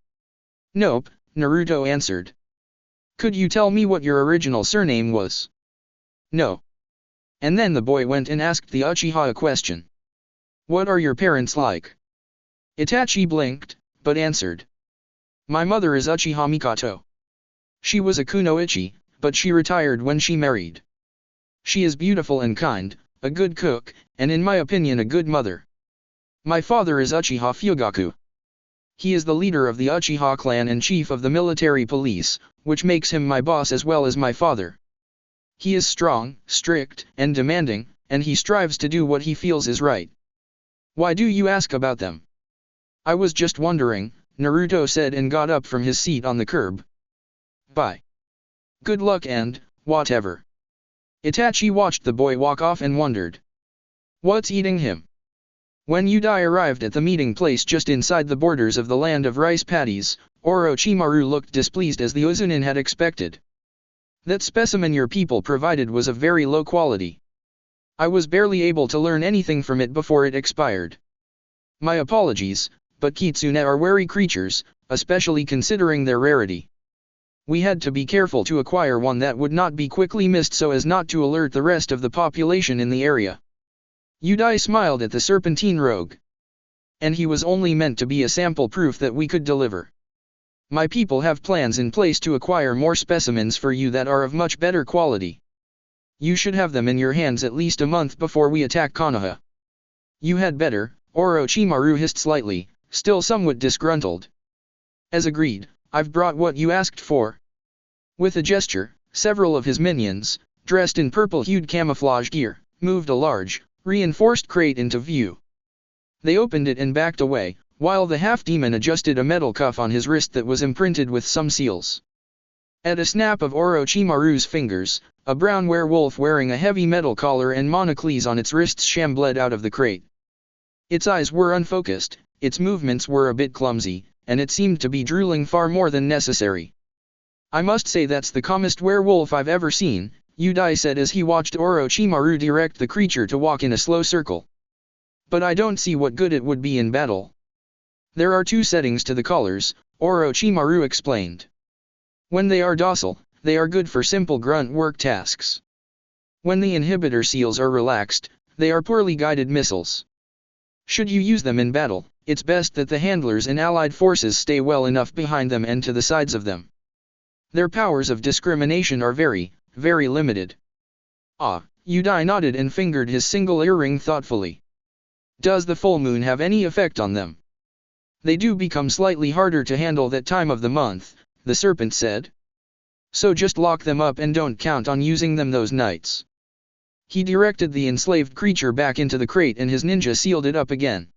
[SPEAKER 1] "Nope," Naruto answered. "Could you tell me what your original surname was?" "No." And then the boy went and asked the Uchiha a question. "What are your parents like?" Itachi blinked, but answered. "My mother is Uchiha Mikoto. She was a kunoichi, but she retired when she married. She is beautiful and kind, a good cook, and in my opinion a good mother. My father is Uchiha Fugaku. He is the leader of the Uchiha clan and chief of the military police, which makes him my boss as well as my father. He is strong, strict, and demanding, and he strives to do what he feels is right." "Why do you ask about them?" "I was just wondering," Naruto said, and got up from his seat on the curb. "Bye. Good luck and, whatever." Itachi watched the boy walk off and wondered. What's eating him? When Udai arrived at the meeting place just inside the borders of the land of rice paddies, Orochimaru looked displeased, as the Uzunin had expected. "That specimen your people provided was of very low quality. I was barely able to learn anything from it before it expired. My apologies, but kitsune are wary creatures, especially considering their rarity. We had to be careful to acquire one that would not be quickly missed so as not to alert the rest of the population in the area." Udai smiled at the serpentine rogue. "And he was only meant to be a sample proof that we could deliver. My people have plans in place to acquire more specimens for you that are of much better quality. You should have them in your hands at least a month before we attack Konoha." "You had better," Orochimaru hissed slightly, still somewhat disgruntled. "As agreed, I've brought what you asked for." With a gesture, several of his minions, dressed in purple-hued camouflage gear, moved a large, reinforced crate into view. They opened it and backed away, while the half-demon adjusted a metal cuff on his wrist that was imprinted with some seals. At a snap of Orochimaru's fingers, a brown werewolf wearing a heavy metal collar and monocles on its wrists shambled out of the crate. Its eyes were unfocused, its movements were a bit clumsy, and it seemed to be drooling far more than necessary. "I must say that's the calmest werewolf I've ever seen," Udai said as he watched Orochimaru direct the creature to walk in a slow circle. "But I don't see what good it would be in battle." "There are two settings to the collars," Orochimaru explained. "When they are docile, they are good for simple grunt work tasks. When the inhibitor seals are relaxed, they are poorly guided missiles. Should you use them in battle, it's best that the handlers and allied forces stay well enough behind them and to the sides of them. Their powers of discrimination are very, very limited." "Ah," Udai nodded and fingered his single earring thoughtfully. "Does the full moon have any effect on them?" "They do become slightly harder to handle that time of the month," the serpent said. "So just lock them up and don't count on using them those nights." He directed the enslaved creature back into the crate and his ninja sealed it up again.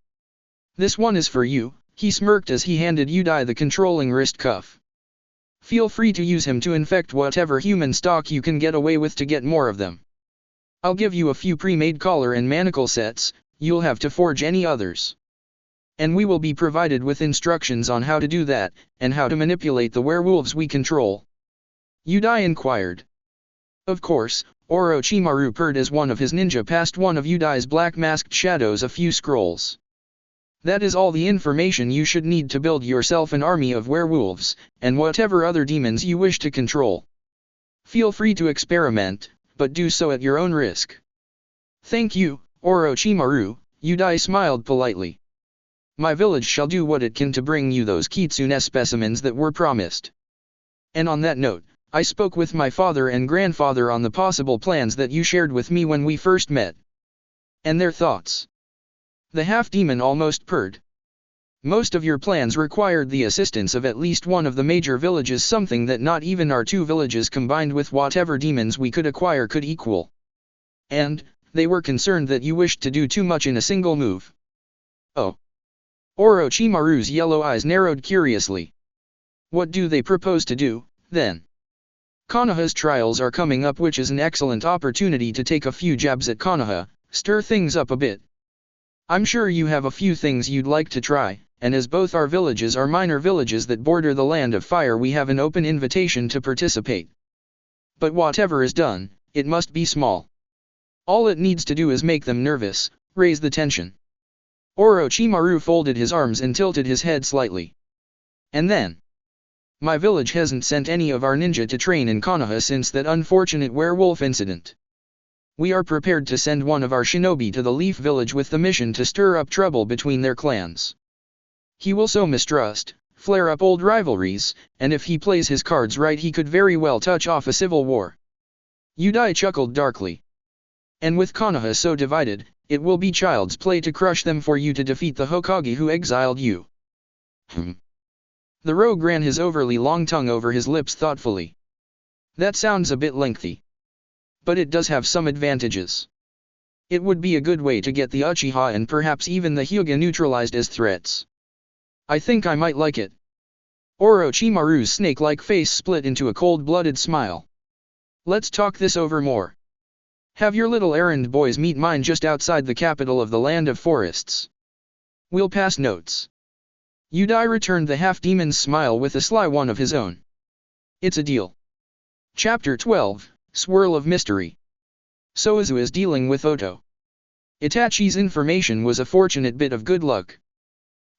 [SPEAKER 1] "This one is for you," he smirked as he handed Udai the controlling wrist cuff. "Feel free to use him to infect whatever human stock you can get away with to get more of them. I'll give you a few pre-made collar and manacle sets, you'll have to forge any others." And we will be provided with instructions on how to do that, and how to manipulate the werewolves we control. Yudai inquired. Of course, Orochimaru purred as one of his ninja passed one of Yudai's black-masked shadows a few scrolls. That is all the information you should need to build yourself an army of werewolves, and whatever other demons you wish to control. Feel free to experiment, but do so at your own risk. Thank you, Orochimaru, Yudai smiled politely. My village shall do what it can to bring you those kitsune specimens that were promised. And on that note, I spoke with my father and grandfather on the possible plans that you shared with me when we first met. And their thoughts. The half-demon almost purred. Most of your plans required the assistance of at least one of the major villages, something that not even our two villages combined with whatever demons we could acquire could equal. And, they were concerned that you wished to do too much in a single move. Oh. Orochimaru's yellow eyes narrowed curiously. What do they propose to do, then? Konoha's trials are coming up, which is an excellent opportunity to take a few jabs at Konoha, stir things up a bit. I'm sure you have a few things you'd like to try, and as both our villages are minor villages that border the land of fire, we have an open invitation to participate. But whatever is done, it must be small. All it needs to do is make them nervous, raise the tension. Orochimaru folded his arms and tilted his head slightly. And then, my village hasn't sent any of our ninja to train in Konoha since that unfortunate werewolf incident. We are prepared to send one of our shinobi to the Leaf Village with the mission to stir up trouble between their clans. He will sow mistrust, flare up old rivalries, and if he plays his cards right he could very well touch off a civil war. Yudai chuckled darkly. And with Konoha so divided, it will be child's play to crush them for you to defeat the Hokage who exiled you. The rogue ran his overly long tongue over his lips thoughtfully. That sounds a bit lengthy. But it does have some advantages. It would be a good way to get the Uchiha and perhaps even the Hyuga neutralized as threats. I think I might like it. Orochimaru's snake-like face split into a cold-blooded smile. Let's talk this over more. Have your little errand boys meet mine just outside the capital of the Land of Forests. We'll pass notes. Yudai returned the half-demon's smile with a sly one of his own. It's a deal. Chapter 12, Swirl of Mystery. Soizu is dealing with Oto. Itachi's information was a fortunate bit of good luck.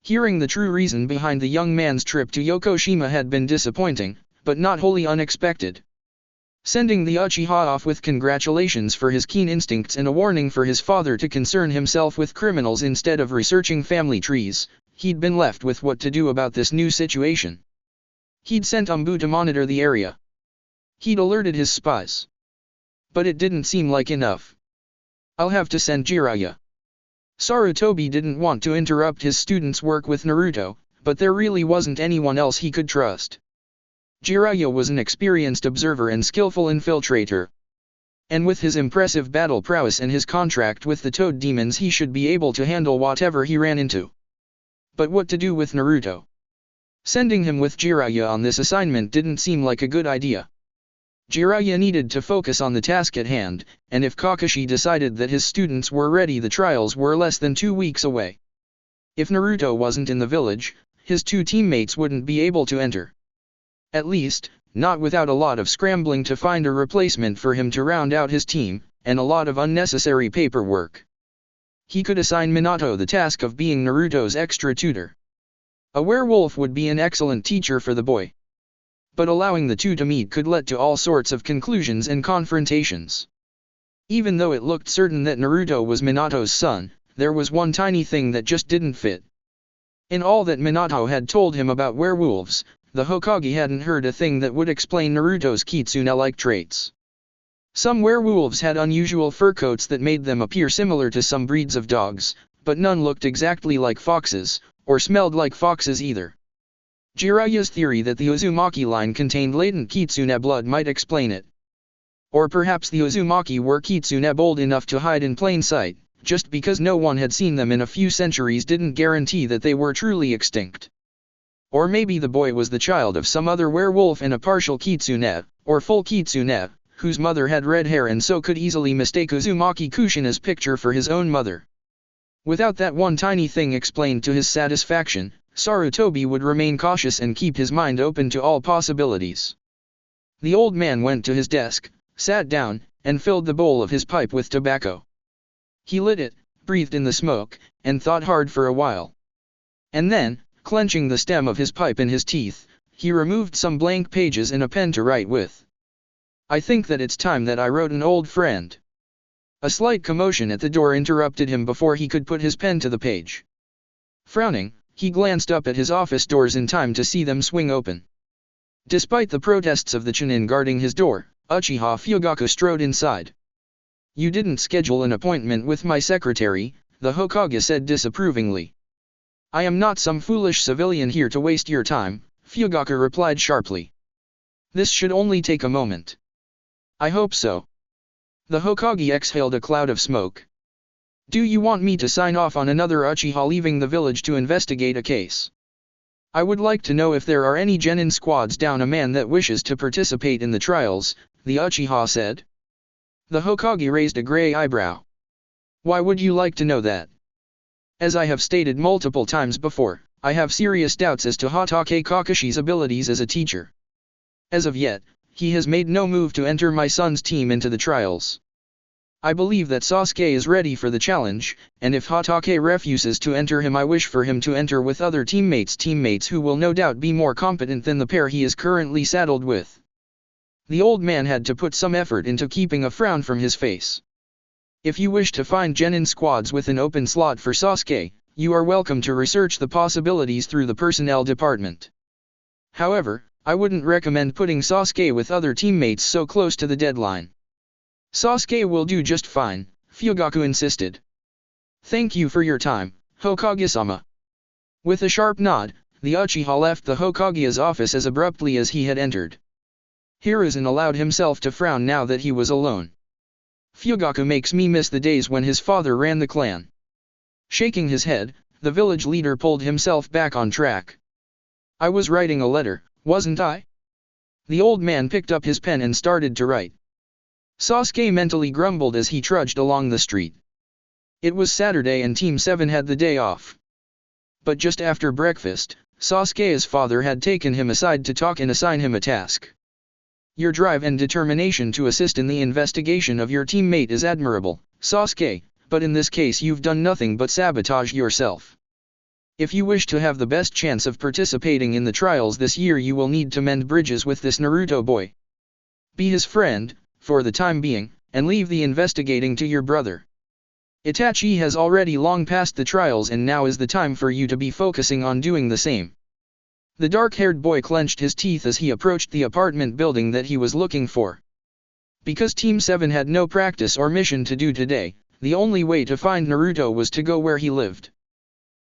[SPEAKER 1] Hearing the true reason behind the young man's trip to Yokoshima had been disappointing, but not wholly unexpected. Sending the Uchiha off with congratulations for his keen instincts and a warning for his father to concern himself with criminals instead of researching family trees, he'd been left with what to do about this new situation. He'd sent Umbu to monitor the area. He'd alerted his spies. But it didn't seem like enough. I'll have to send Jiraiya. Sarutobi didn't want to interrupt his student's work with Naruto, but there really wasn't anyone else he could trust. Jiraiya was an experienced observer and skillful infiltrator. And with his impressive battle prowess and his contract with the Toad Demons, he should be able to handle whatever he ran into. But what to do with Naruto? Sending him with Jiraiya on this assignment didn't seem like a good idea. Jiraiya needed to focus on the task at hand, and if Kakashi decided that his students were ready, the trials were less than 2 weeks away. If Naruto wasn't in the village, his two teammates wouldn't be able to enter. At least, not without a lot of scrambling to find a replacement for him to round out his team, and a lot of unnecessary paperwork. He could assign Minato the task of being Naruto's extra tutor. A werewolf would be an excellent teacher for the boy. But allowing the two to meet could lead to all sorts of conclusions and confrontations. Even though it looked certain that Naruto was Minato's son, there was one tiny thing that just didn't fit. In all that Minato had told him about werewolves, the Hokage hadn't heard a thing that would explain Naruto's kitsune-like traits. Some werewolves had unusual fur coats that made them appear similar to some breeds of dogs, but none looked exactly like foxes, or smelled like foxes either. Jiraiya's theory that the Uzumaki line contained latent kitsune blood might explain it. Or perhaps the Uzumaki were kitsune bold enough to hide in plain sight, just because no one had seen them in a few centuries didn't guarantee that they were truly extinct. Or maybe the boy was the child of some other werewolf and a partial kitsune, or full kitsune, whose mother had red hair and so could easily mistake Uzumaki Kushina's picture for his own mother. Without that one tiny thing explained to his satisfaction, Sarutobi would remain cautious and keep his mind open to all possibilities. The old man went to his desk, sat down, and filled the bowl of his pipe with tobacco. He lit it, breathed in the smoke, and thought hard for a while. And then, clenching the stem of his pipe in his teeth, he removed some blank pages and a pen to write with. I think that it's time that I wrote an old friend. A slight commotion at the door interrupted him before he could put his pen to the page. Frowning, he glanced up at his office doors in time to see them swing open. Despite the protests of the Chunin guarding his door, Uchiha Fugaku strode inside. You didn't schedule an appointment with my secretary, the Hokage said disapprovingly. I am not some foolish civilian here to waste your time, Fugaku replied sharply. This should only take a moment. I hope so. The Hokage exhaled a cloud of smoke. Do you want me to sign off on another Uchiha leaving the village to investigate a case? I would like to know if there are any genin squads down a man that wishes to participate in the trials, the Uchiha said. The Hokage raised a gray eyebrow. Why would you like to know that? As I have stated multiple times before, I have serious doubts as to Hatake Kakashi's abilities as a teacher. As of yet, he has made no move to enter my son's team into the trials. I believe that Sasuke is ready for the challenge, and if Hatake refuses to enter him, I wish for him to enter with other teammates who will no doubt be more competent than the pair he is currently saddled with. The old man had to put some effort into keeping a frown from his face. If you wish to find genin squads with an open slot for Sasuke, you are welcome to research the possibilities through the personnel department. However, I wouldn't recommend putting Sasuke with other teammates so close to the deadline. Sasuke will do just fine, Fugaku insisted. Thank you for your time, Hokage-sama. With a sharp nod, the Uchiha left the Hokage's office as abruptly as he had entered. Hiruzen allowed himself to frown now that he was alone. Fugaku makes me miss the days when his father ran the clan. Shaking his head, the village leader pulled himself back on track. I was writing a letter, wasn't I? The old man picked up his pen and started to write. Sasuke mentally grumbled as he trudged along the street. It was Saturday and Team 7 had the day off. But just after breakfast, Sasuke's father had taken him aside to talk and assign him a task. Your drive and determination to assist in the investigation of your teammate is admirable, Sasuke, but in this case you've done nothing but sabotage yourself. If you wish to have the best chance of participating in the trials this year, you will need to mend bridges with this Naruto boy. Be his friend, for the time being, and leave the investigating to your brother. Itachi has already long passed the trials and now is the time for you to be focusing on doing the same. The dark-haired boy clenched his teeth as he approached the apartment building that he was looking for. Because Team 7 had no practice or mission to do today, the only way to find Naruto was to go where he lived.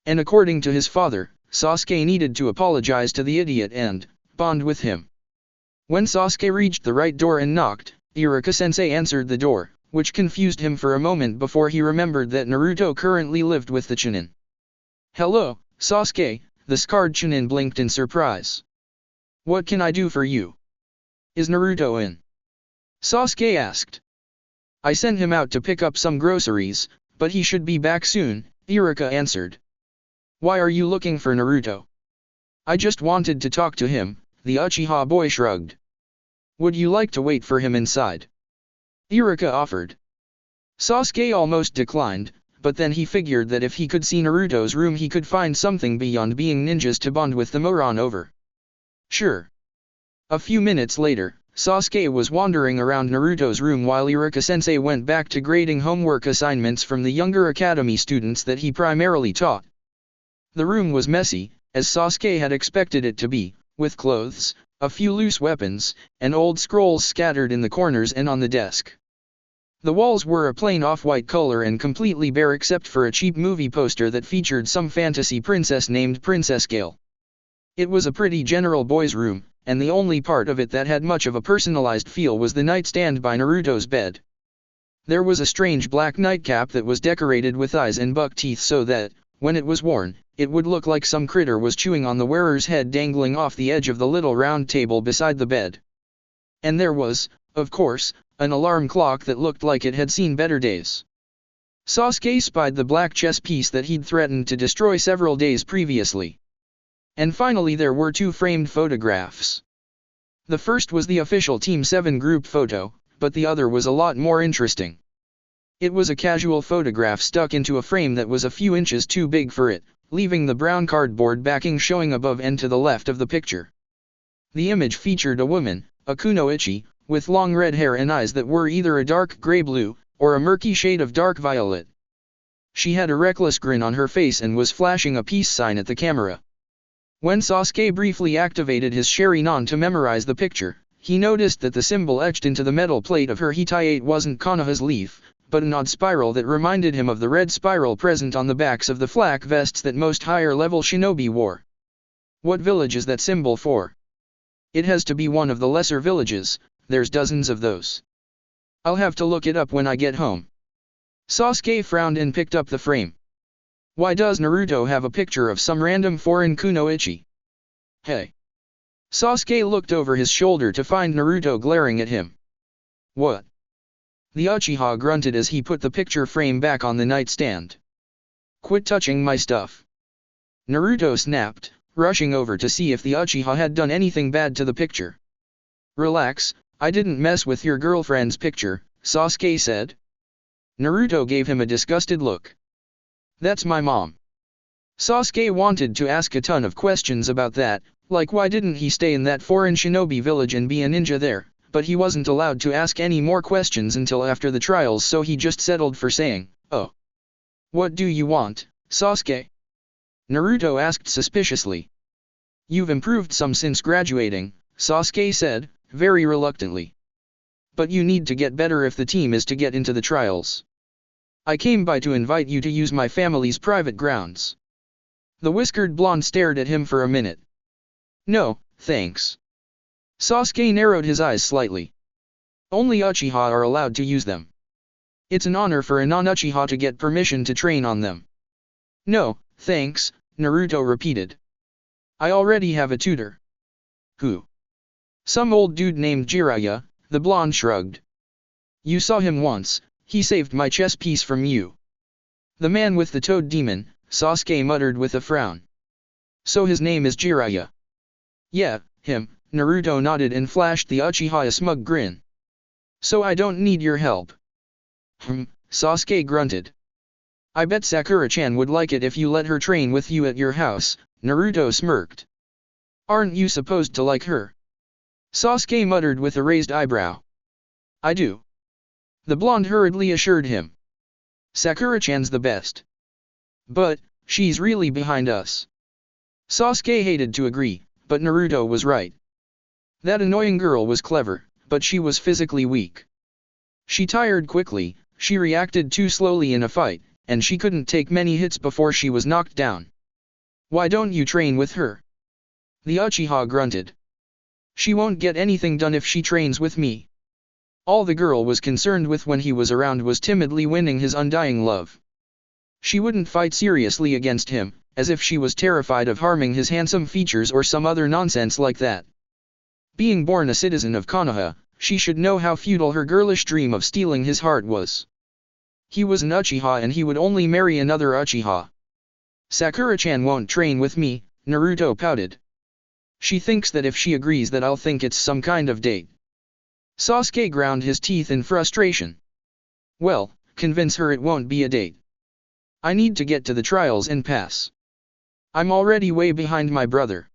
[SPEAKER 1] And according to his father, Sasuke needed to apologize to the idiot and bond with him. When Sasuke reached the right door and knocked, Iruka-sensei answered the door, which confused him for a moment before he remembered that Naruto currently lived with the Chunin. Hello, Sasuke, the scarred Chunin blinked in surprise. What can I do for you? Is Naruto in? Sasuke asked. I sent him out to pick up some groceries, but he should be back soon, Iruka answered. Why are you looking for Naruto? I just wanted to talk to him, the Uchiha boy shrugged. Would you like to wait for him inside? Iruka offered. Sasuke almost declined, but then he figured that if he could see Naruto's room he could find something beyond being ninjas to bond with the moron over. Sure. A few minutes later, Sasuke was wandering around Naruto's room while Iruka-sensei went back to grading homework assignments from the younger academy students that he primarily taught. The room was messy, as Sasuke had expected it to be, with clothes, a few loose weapons, and old scrolls scattered in the corners and on the desk. The walls were a plain off-white color and completely bare except for a cheap movie poster that featured some fantasy princess named Princess Gale. It was a pretty general boy's room, and the only part of it that had much of a personalized feel was the nightstand by Naruto's bed. There was a strange black nightcap that was decorated with eyes and buck teeth so that, when it was worn, it would look like some critter was chewing on the wearer's head dangling off the edge of the little round table beside the bed. And there was, of course, an alarm clock that looked like it had seen better days. Sasuke spied the black chess piece that he'd threatened to destroy several days previously. And finally there were 2 framed photographs. The first was the official Team 7 group photo, but the other was a lot more interesting. It was a casual photograph stuck into a frame that was a few inches too big for it, leaving the brown cardboard backing showing above and to the left of the picture. The image featured a woman, a kunoichi, with long red hair and eyes that were either a dark gray blue, or a murky shade of dark violet. She had a reckless grin on her face and was flashing a peace sign at the camera. When Sasuke briefly activated his Sharingan to memorize the picture, he noticed that the symbol etched into the metal plate of her Hitai wasn't Konoha's leaf, but an odd spiral that reminded him of the red spiral present on the backs of the flak vests that most higher-level shinobi wore. What village is that symbol for? It has to be one of the lesser villages, there's dozens of those. I'll have to look it up when I get home. Sasuke frowned and picked up the frame. Why does Naruto have a picture of some random foreign kunoichi? Hey. Sasuke looked over his shoulder to find Naruto glaring at him. What? The Uchiha grunted as he put the picture frame back on the nightstand. Quit touching my stuff. Naruto snapped, rushing over to see if the Uchiha had done anything bad to the picture. Relax, I didn't mess with your girlfriend's picture, Sasuke said. Naruto gave him a disgusted look. That's my mom. Sasuke wanted to ask a ton of questions about that, like why didn't he stay in that foreign shinobi village and be a ninja there, but he wasn't allowed to ask any more questions until after the trials, so he just settled for saying, "Oh. What do you want, Sasuke?" Naruto asked suspiciously. You've improved some since graduating, Sasuke said, very reluctantly. But you need to get better if the team is to get into the trials. I came by to invite you to use my family's private grounds. The whiskered blonde stared at him for a minute. No, thanks. Sasuke narrowed his eyes slightly. Only Uchiha are allowed to use them. It's an honor for a non-Uchiha to get permission to train on them. No, thanks, Naruto repeated. I already have a tutor. Who? Some old dude named Jiraiya, the blonde shrugged. You saw him once, he saved my chess piece from you. The man with the toad demon, Sasuke muttered with a frown. So his name is Jiraiya. Yeah, him, Naruto nodded and flashed the Uchiha a smug grin. So I don't need your help. Sasuke grunted. I bet Sakura-chan would like it if you let her train with you at your house, Naruto smirked. Aren't you supposed to like her? Sasuke muttered with a raised eyebrow. I do. The blonde hurriedly assured him. Sakura-chan's the best. But, she's really behind us. Sasuke hated to agree, but Naruto was right. That annoying girl was clever, but she was physically weak. She tired quickly, she reacted too slowly in a fight, and she couldn't take many hits before she was knocked down. Why don't you train with her? The Uchiha grunted. She won't get anything done if she trains with me. All the girl was concerned with when he was around was timidly winning his undying love. She wouldn't fight seriously against him, as if she was terrified of harming his handsome features or some other nonsense like that. Being born a citizen of Konoha, she should know how futile her girlish dream of stealing his heart was. He was an Uchiha and he would only marry another Uchiha. Sakura-chan won't train with me, Naruto pouted. She thinks that if she agrees that I'll think it's some kind of date. Sasuke ground his teeth in frustration. Well, convince her it won't be a date. I need to get to the trials and pass. I'm already way behind my brother.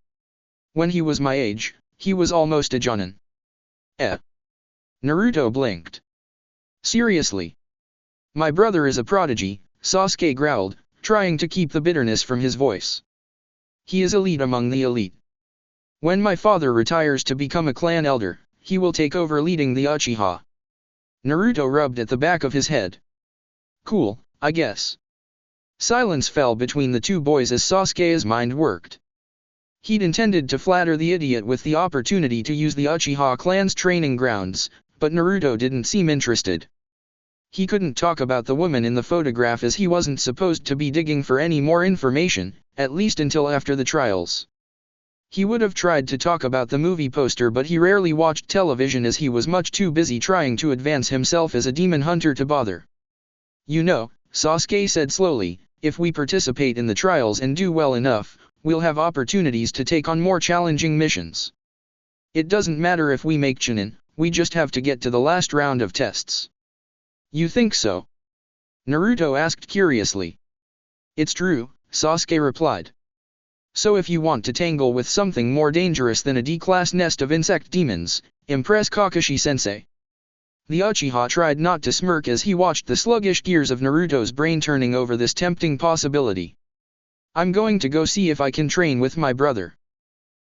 [SPEAKER 1] When he was my age, he was almost a jonin. Naruto blinked. Seriously? My brother is a prodigy, Sasuke growled, trying to keep the bitterness from his voice. He is elite among the elite. When my father retires to become a clan elder, he will take over leading the Uchiha. Naruto rubbed at the back of his head. Cool, I guess. Silence fell between the two boys as Sasuke's mind worked. He'd intended to flatter the idiot with the opportunity to use the Uchiha clan's training grounds, but Naruto didn't seem interested. He couldn't talk about the woman in the photograph as he wasn't supposed to be digging for any more information, at least until after the trials. He would have tried to talk about the movie poster, but he rarely watched television as he was much too busy trying to advance himself as a demon hunter to bother. You know, Sasuke said slowly, if we participate in the trials and do well enough, we'll have opportunities to take on more challenging missions. It doesn't matter if we make Chunin, we just have to get to the last round of tests. You think so? Naruto asked curiously. It's true, Sasuke replied. So if you want to tangle with something more dangerous than a D-class nest of insect demons, impress Kakashi-sensei. The Uchiha tried not to smirk as he watched the sluggish gears of Naruto's brain turning over this tempting possibility. I'm going to go see if I can train with my brother.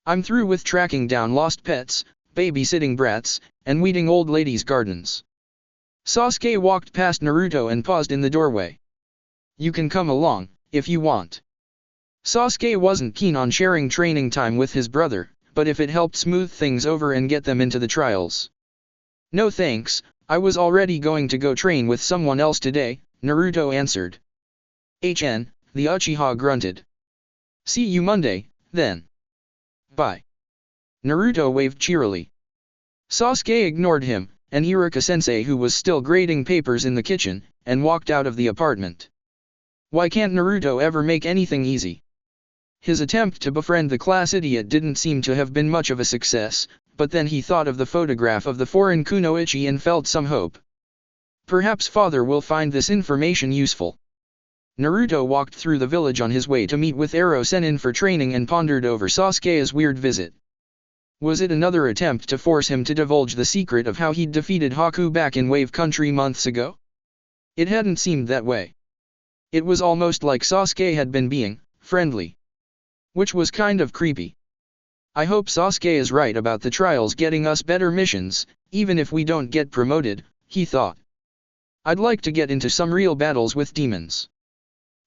[SPEAKER 1] I'm through with tracking down lost pets, babysitting brats, and weeding old ladies' gardens. Sasuke walked past Naruto and paused in the doorway. You can come along, if you want. Sasuke wasn't keen on sharing training time with his brother, but if it helped smooth things over and get them into the trials. No thanks, I was already going to go train with someone else today, Naruto answered. HN, the Uchiha grunted. See you Monday, then. Bye. Naruto waved cheerily. Sasuke ignored him, and Iruka-sensei who was still grading papers in the kitchen, and walked out of the apartment. Why can't Naruto ever make anything easy? His attempt to befriend the class idiot didn't seem to have been much of a success, but then he thought of the photograph of the foreign kunoichi and felt some hope. Perhaps father will find this information useful. Naruto walked through the village on his way to meet with Ero Sennin for training and pondered over Sasuke's weird visit. Was it another attempt to force him to divulge the secret of how he'd defeated Haku back in Wave Country months ago? It hadn't seemed that way. It was almost like Sasuke had been being friendly. Which was kind of creepy. I hope Sasuke is right about the trials getting us better missions, even if we don't get promoted, he thought. I'd like to get into some real battles with demons.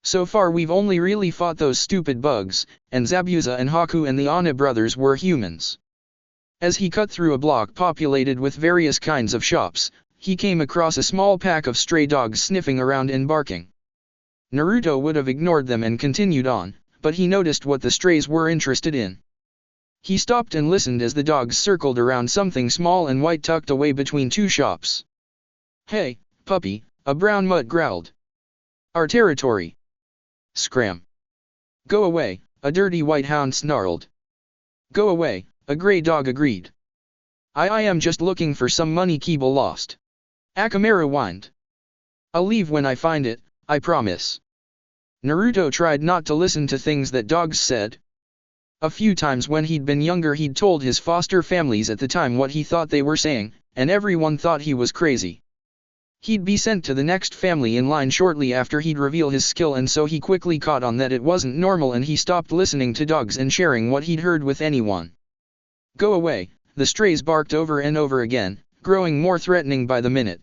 [SPEAKER 1] So far we've only really fought those stupid bugs, and Zabuza and Haku and the Ana brothers were humans. As he cut through a block populated with various kinds of shops, he came across a small pack of stray dogs sniffing around and barking. Naruto would have ignored them and continued on, but he noticed what the strays were interested in. He stopped and listened as the dogs circled around something small and white tucked away between two shops. Hey, puppy, a brown mutt growled. Our territory. Scram. Go away, a dirty white hound snarled. Go away, a gray dog agreed. I am just looking for some money Kiba lost. Akamaru whined. I'll leave when I find it, I promise. Naruto tried not to listen to things that dogs said. A few times when he'd been younger he'd told his foster families at the time what he thought they were saying, and everyone thought he was crazy. He'd be sent to the next family in line shortly after he'd reveal his skill, and so he quickly caught on that it wasn't normal and he stopped listening to dogs and sharing what he'd heard with anyone. Go away, the strays barked over and over again, growing more threatening by the minute.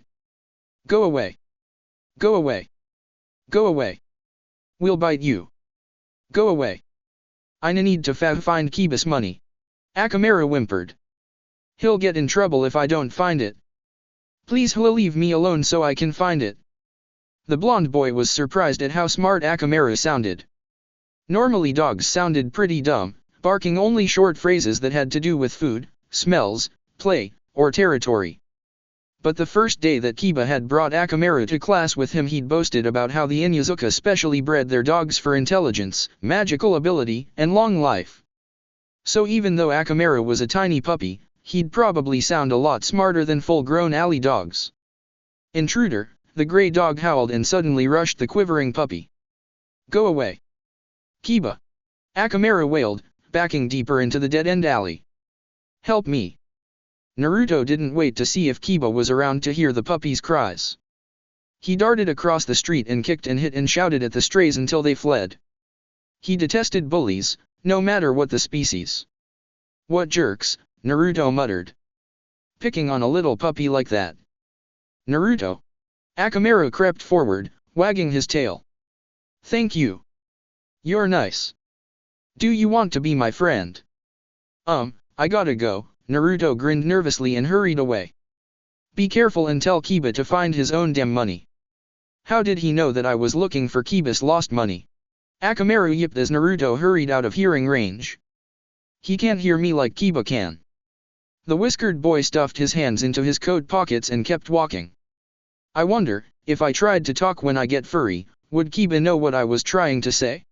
[SPEAKER 1] Go away. Go away. Go away. We'll bite you. Go away. I need to find Kiba's money. Akamaru whimpered. He'll get in trouble if I don't find it. Please leave me alone so I can find it. The blonde boy was surprised at how smart Akamaru sounded. Normally dogs sounded pretty dumb, barking only short phrases that had to do with food, smells, play, or territory. But the first day that Kiba had brought Akamaru to class with him he'd boasted about how the Inuzuka specially bred their dogs for intelligence, magical ability, and long life. So even though Akamaru was a tiny puppy, he'd probably sound a lot smarter than full-grown alley dogs. Intruder, the gray dog howled and suddenly rushed the quivering puppy. Go away. Kiba. Akamaru wailed, backing deeper into the dead-end alley. Help me. Naruto didn't wait to see if Kiba was around to hear the puppy's cries. He darted across the street and kicked and hit and shouted at the strays until they fled. He detested bullies, no matter what the species. What jerks, Naruto muttered. Picking on a little puppy like that. Naruto. Akamaru crept forward, wagging his tail. Thank you. You're nice. Do you want to be my friend? I gotta go. Naruto grinned nervously and hurried away. Be careful and tell Kiba to find his own damn money. How did he know that I was looking for Kiba's lost money? Akamaru yipped as Naruto hurried out of hearing range. He can't hear me like Kiba can. The whiskered boy stuffed his hands into his coat pockets and kept walking. I wonder, if I tried to talk when I get furry, would Kiba know what I was trying to say?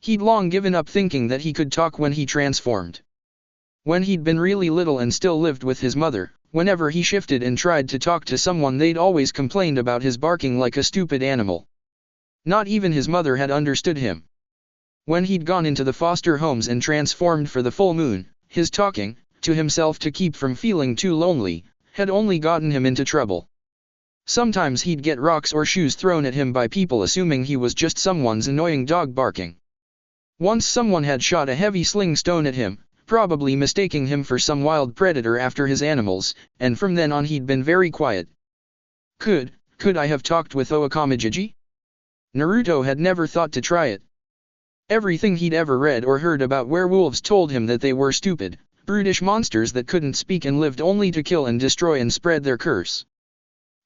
[SPEAKER 1] He'd long given up thinking that he could talk when he transformed. When he'd been really little and still lived with his mother, whenever he shifted and tried to talk to someone they'd always complained about his barking like a stupid animal. Not even his mother had understood him. When he'd gone into the foster homes and transformed for the full moon, his talking, to himself to keep from feeling too lonely, had only gotten him into trouble. Sometimes he'd get rocks or shoes thrown at him by people assuming he was just someone's annoying dog barking. Once someone had shot a heavy sling stone at him, probably mistaking him for some wild predator after his animals, and from then on he'd been very quiet. Could I have talked with Okamijiji? Naruto had never thought to try it. Everything he'd ever read or heard about werewolves told him that they were stupid, brutish monsters that couldn't speak and lived only to kill and destroy and spread their curse.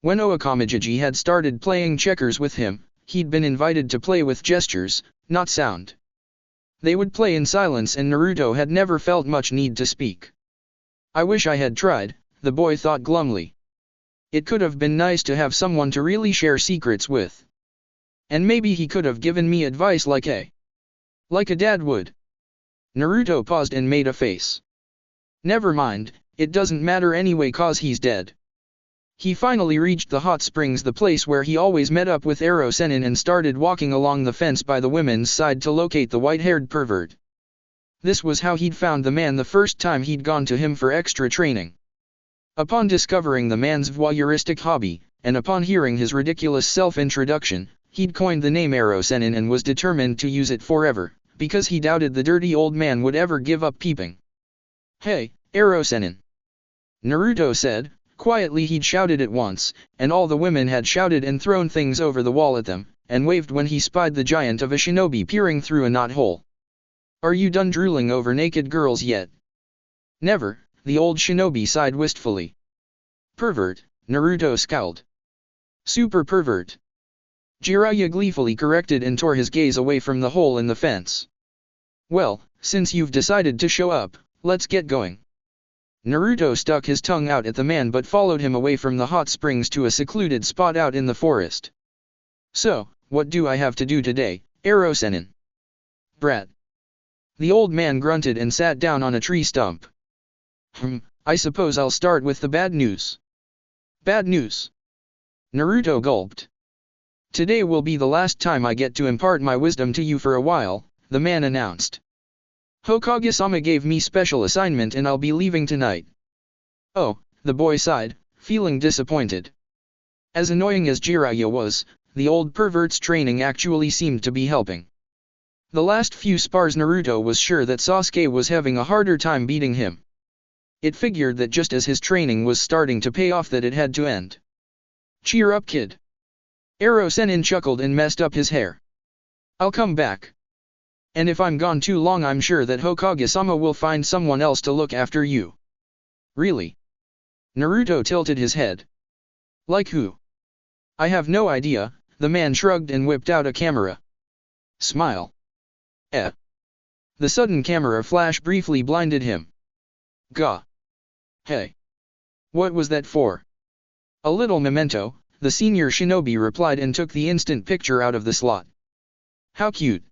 [SPEAKER 1] When Okamijiji had started playing checkers with him, he'd been invited to play with gestures, not sound. They would play in silence and Naruto had never felt much need to speak. I wish I had tried, the boy thought glumly. It could have been nice to have someone to really share secrets with. And maybe he could have given me advice like a dad would. Naruto paused and made a face. Never mind, it doesn't matter anyway cause he's dead. He finally reached the hot springs, the place where he always met up with Ero Sennin, and started walking along the fence by the women's side to locate the white-haired pervert. This was how he'd found the man the first time he'd gone to him for extra training. Upon discovering the man's voyeuristic hobby, and upon hearing his ridiculous self-introduction, he'd coined the name Ero Sennin and was determined to use it forever, because he doubted the dirty old man would ever give up peeping. "Hey, Ero Sennin," Naruto said. Quietly he'd shouted at once, and all the women had shouted and thrown things over the wall at them, and waved when he spied the giant of a shinobi peering through a knothole. "Are you done drooling over naked girls yet?" "Never," the old shinobi sighed wistfully. "Pervert," Naruto scowled. "Super pervert," Jiraiya gleefully corrected and tore his gaze away from the hole in the fence. "Well, since you've decided to show up, let's get going." Naruto stuck his tongue out at the man but followed him away from the hot springs to a secluded spot out in the forest. "So, what do I have to do today, Ero Sennin?" "Brat." The old man grunted and sat down on a tree stump. I suppose I'll start with the bad news." "Bad news?" Naruto gulped. "Today will be the last time I get to impart my wisdom to you for a while," the man announced. "Hokage-sama gave me special assignment and I'll be leaving tonight." "Oh," the boy sighed, feeling disappointed. As annoying as Jiraiya was, the old pervert's training actually seemed to be helping. The last few spars Naruto was sure that Sasuke was having a harder time beating him. It figured that just as his training was starting to pay off that it had to end. "Cheer up, kid." Ero Sennin chuckled and messed up his hair. "I'll come back. And if I'm gone too long I'm sure that Hokage-sama will find someone else to look after you." "Really?" Naruto tilted his head. "Like who?" "I have no idea," the man shrugged and whipped out a camera. "Smile." The sudden camera flash briefly blinded him. "Gah. Hey. What was that for?" "A little memento," the senior shinobi replied and took the instant picture out of the slot. "How cute.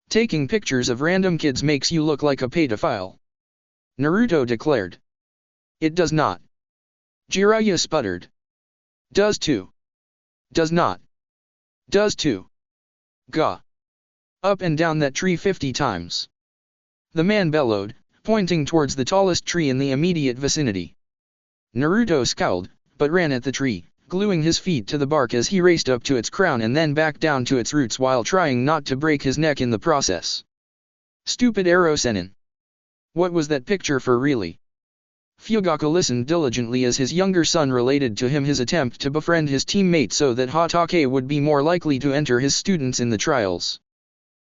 [SPEAKER 1] Taking pictures of random kids makes you look like a pedophile," Naruto declared. "It does not." Jiraiya sputtered. "Does too." "Does not." "Does too." "Gah. Up and down that tree 50 times." The man bellowed, pointing towards the tallest tree in the immediate vicinity. Naruto scowled, but ran at the tree, gluing his feet to the bark as he raced up to its crown and then back down to its roots while trying not to break his neck in the process. Stupid Ero Sennin. What was that picture for really? Fugaku listened diligently as his younger son related to him his attempt to befriend his teammate so that Hokage would be more likely to enter his students in the trials.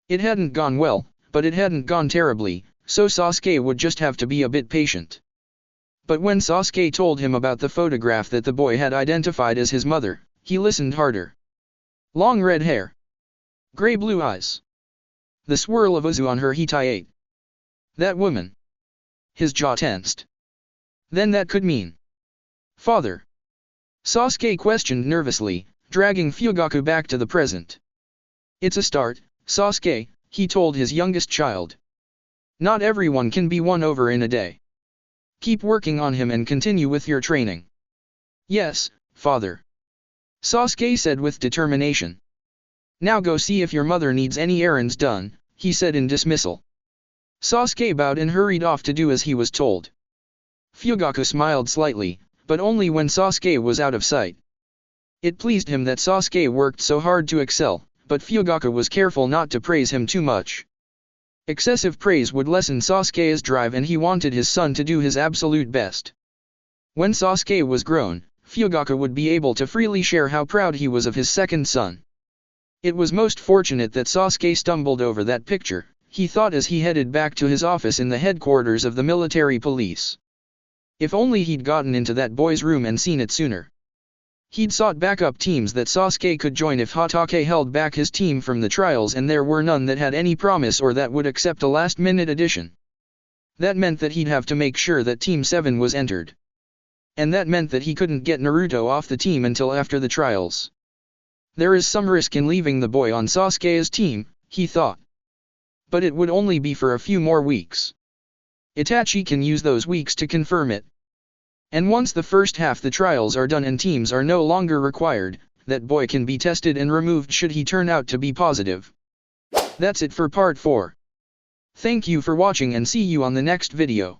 [SPEAKER 1] It hadn't gone well, but it hadn't gone terribly, so Sasuke would just have to be a bit patient. But when Sasuke told him about the photograph that the boy had identified as his mother, he listened harder. Long red hair. Gray-blue eyes. The swirl of Uzu on her Hitai. That woman. His jaw tensed. Then that could mean father. Sasuke questioned nervously, dragging Fugaku back to the present. It's a start, Sasuke, he told his youngest child. Not everyone can be won over in a day. Keep working on him and continue with your training. Yes, father. Sasuke said with determination. Now go see if your mother needs any errands done, he said in dismissal. Sasuke bowed and hurried off to do as he was told. Fugaku smiled slightly, but only when Sasuke was out of sight. It pleased him that Sasuke worked so hard to excel, but Fugaku was careful not to praise him too much. Excessive praise would lessen Sasuke's drive and he wanted his son to do his absolute best. When Sasuke was grown, Fugaku would be able to freely share how proud he was of his second son. It was most fortunate that Sasuke stumbled over that picture, he thought as he headed back to his office in the headquarters of the military police. If only he'd gotten into that boy's room and seen it sooner. He'd sought backup teams that Sasuke could join if Hokage held back his team from the trials and there were none that had any promise or that would accept a last-minute addition. That meant that he'd have to make sure that Team 7 was entered. And that meant that he couldn't get Naruto off the team until after the trials. There is some risk in leaving the boy on Sasuke's team, he thought. But it would only be for a few more weeks. Itachi can use those weeks to confirm it. And once the first half the trials are done and teams are no longer required, that boy can be tested and removed should he turn out to be positive. That's it for part 4. Thank you for watching and see you on the next video.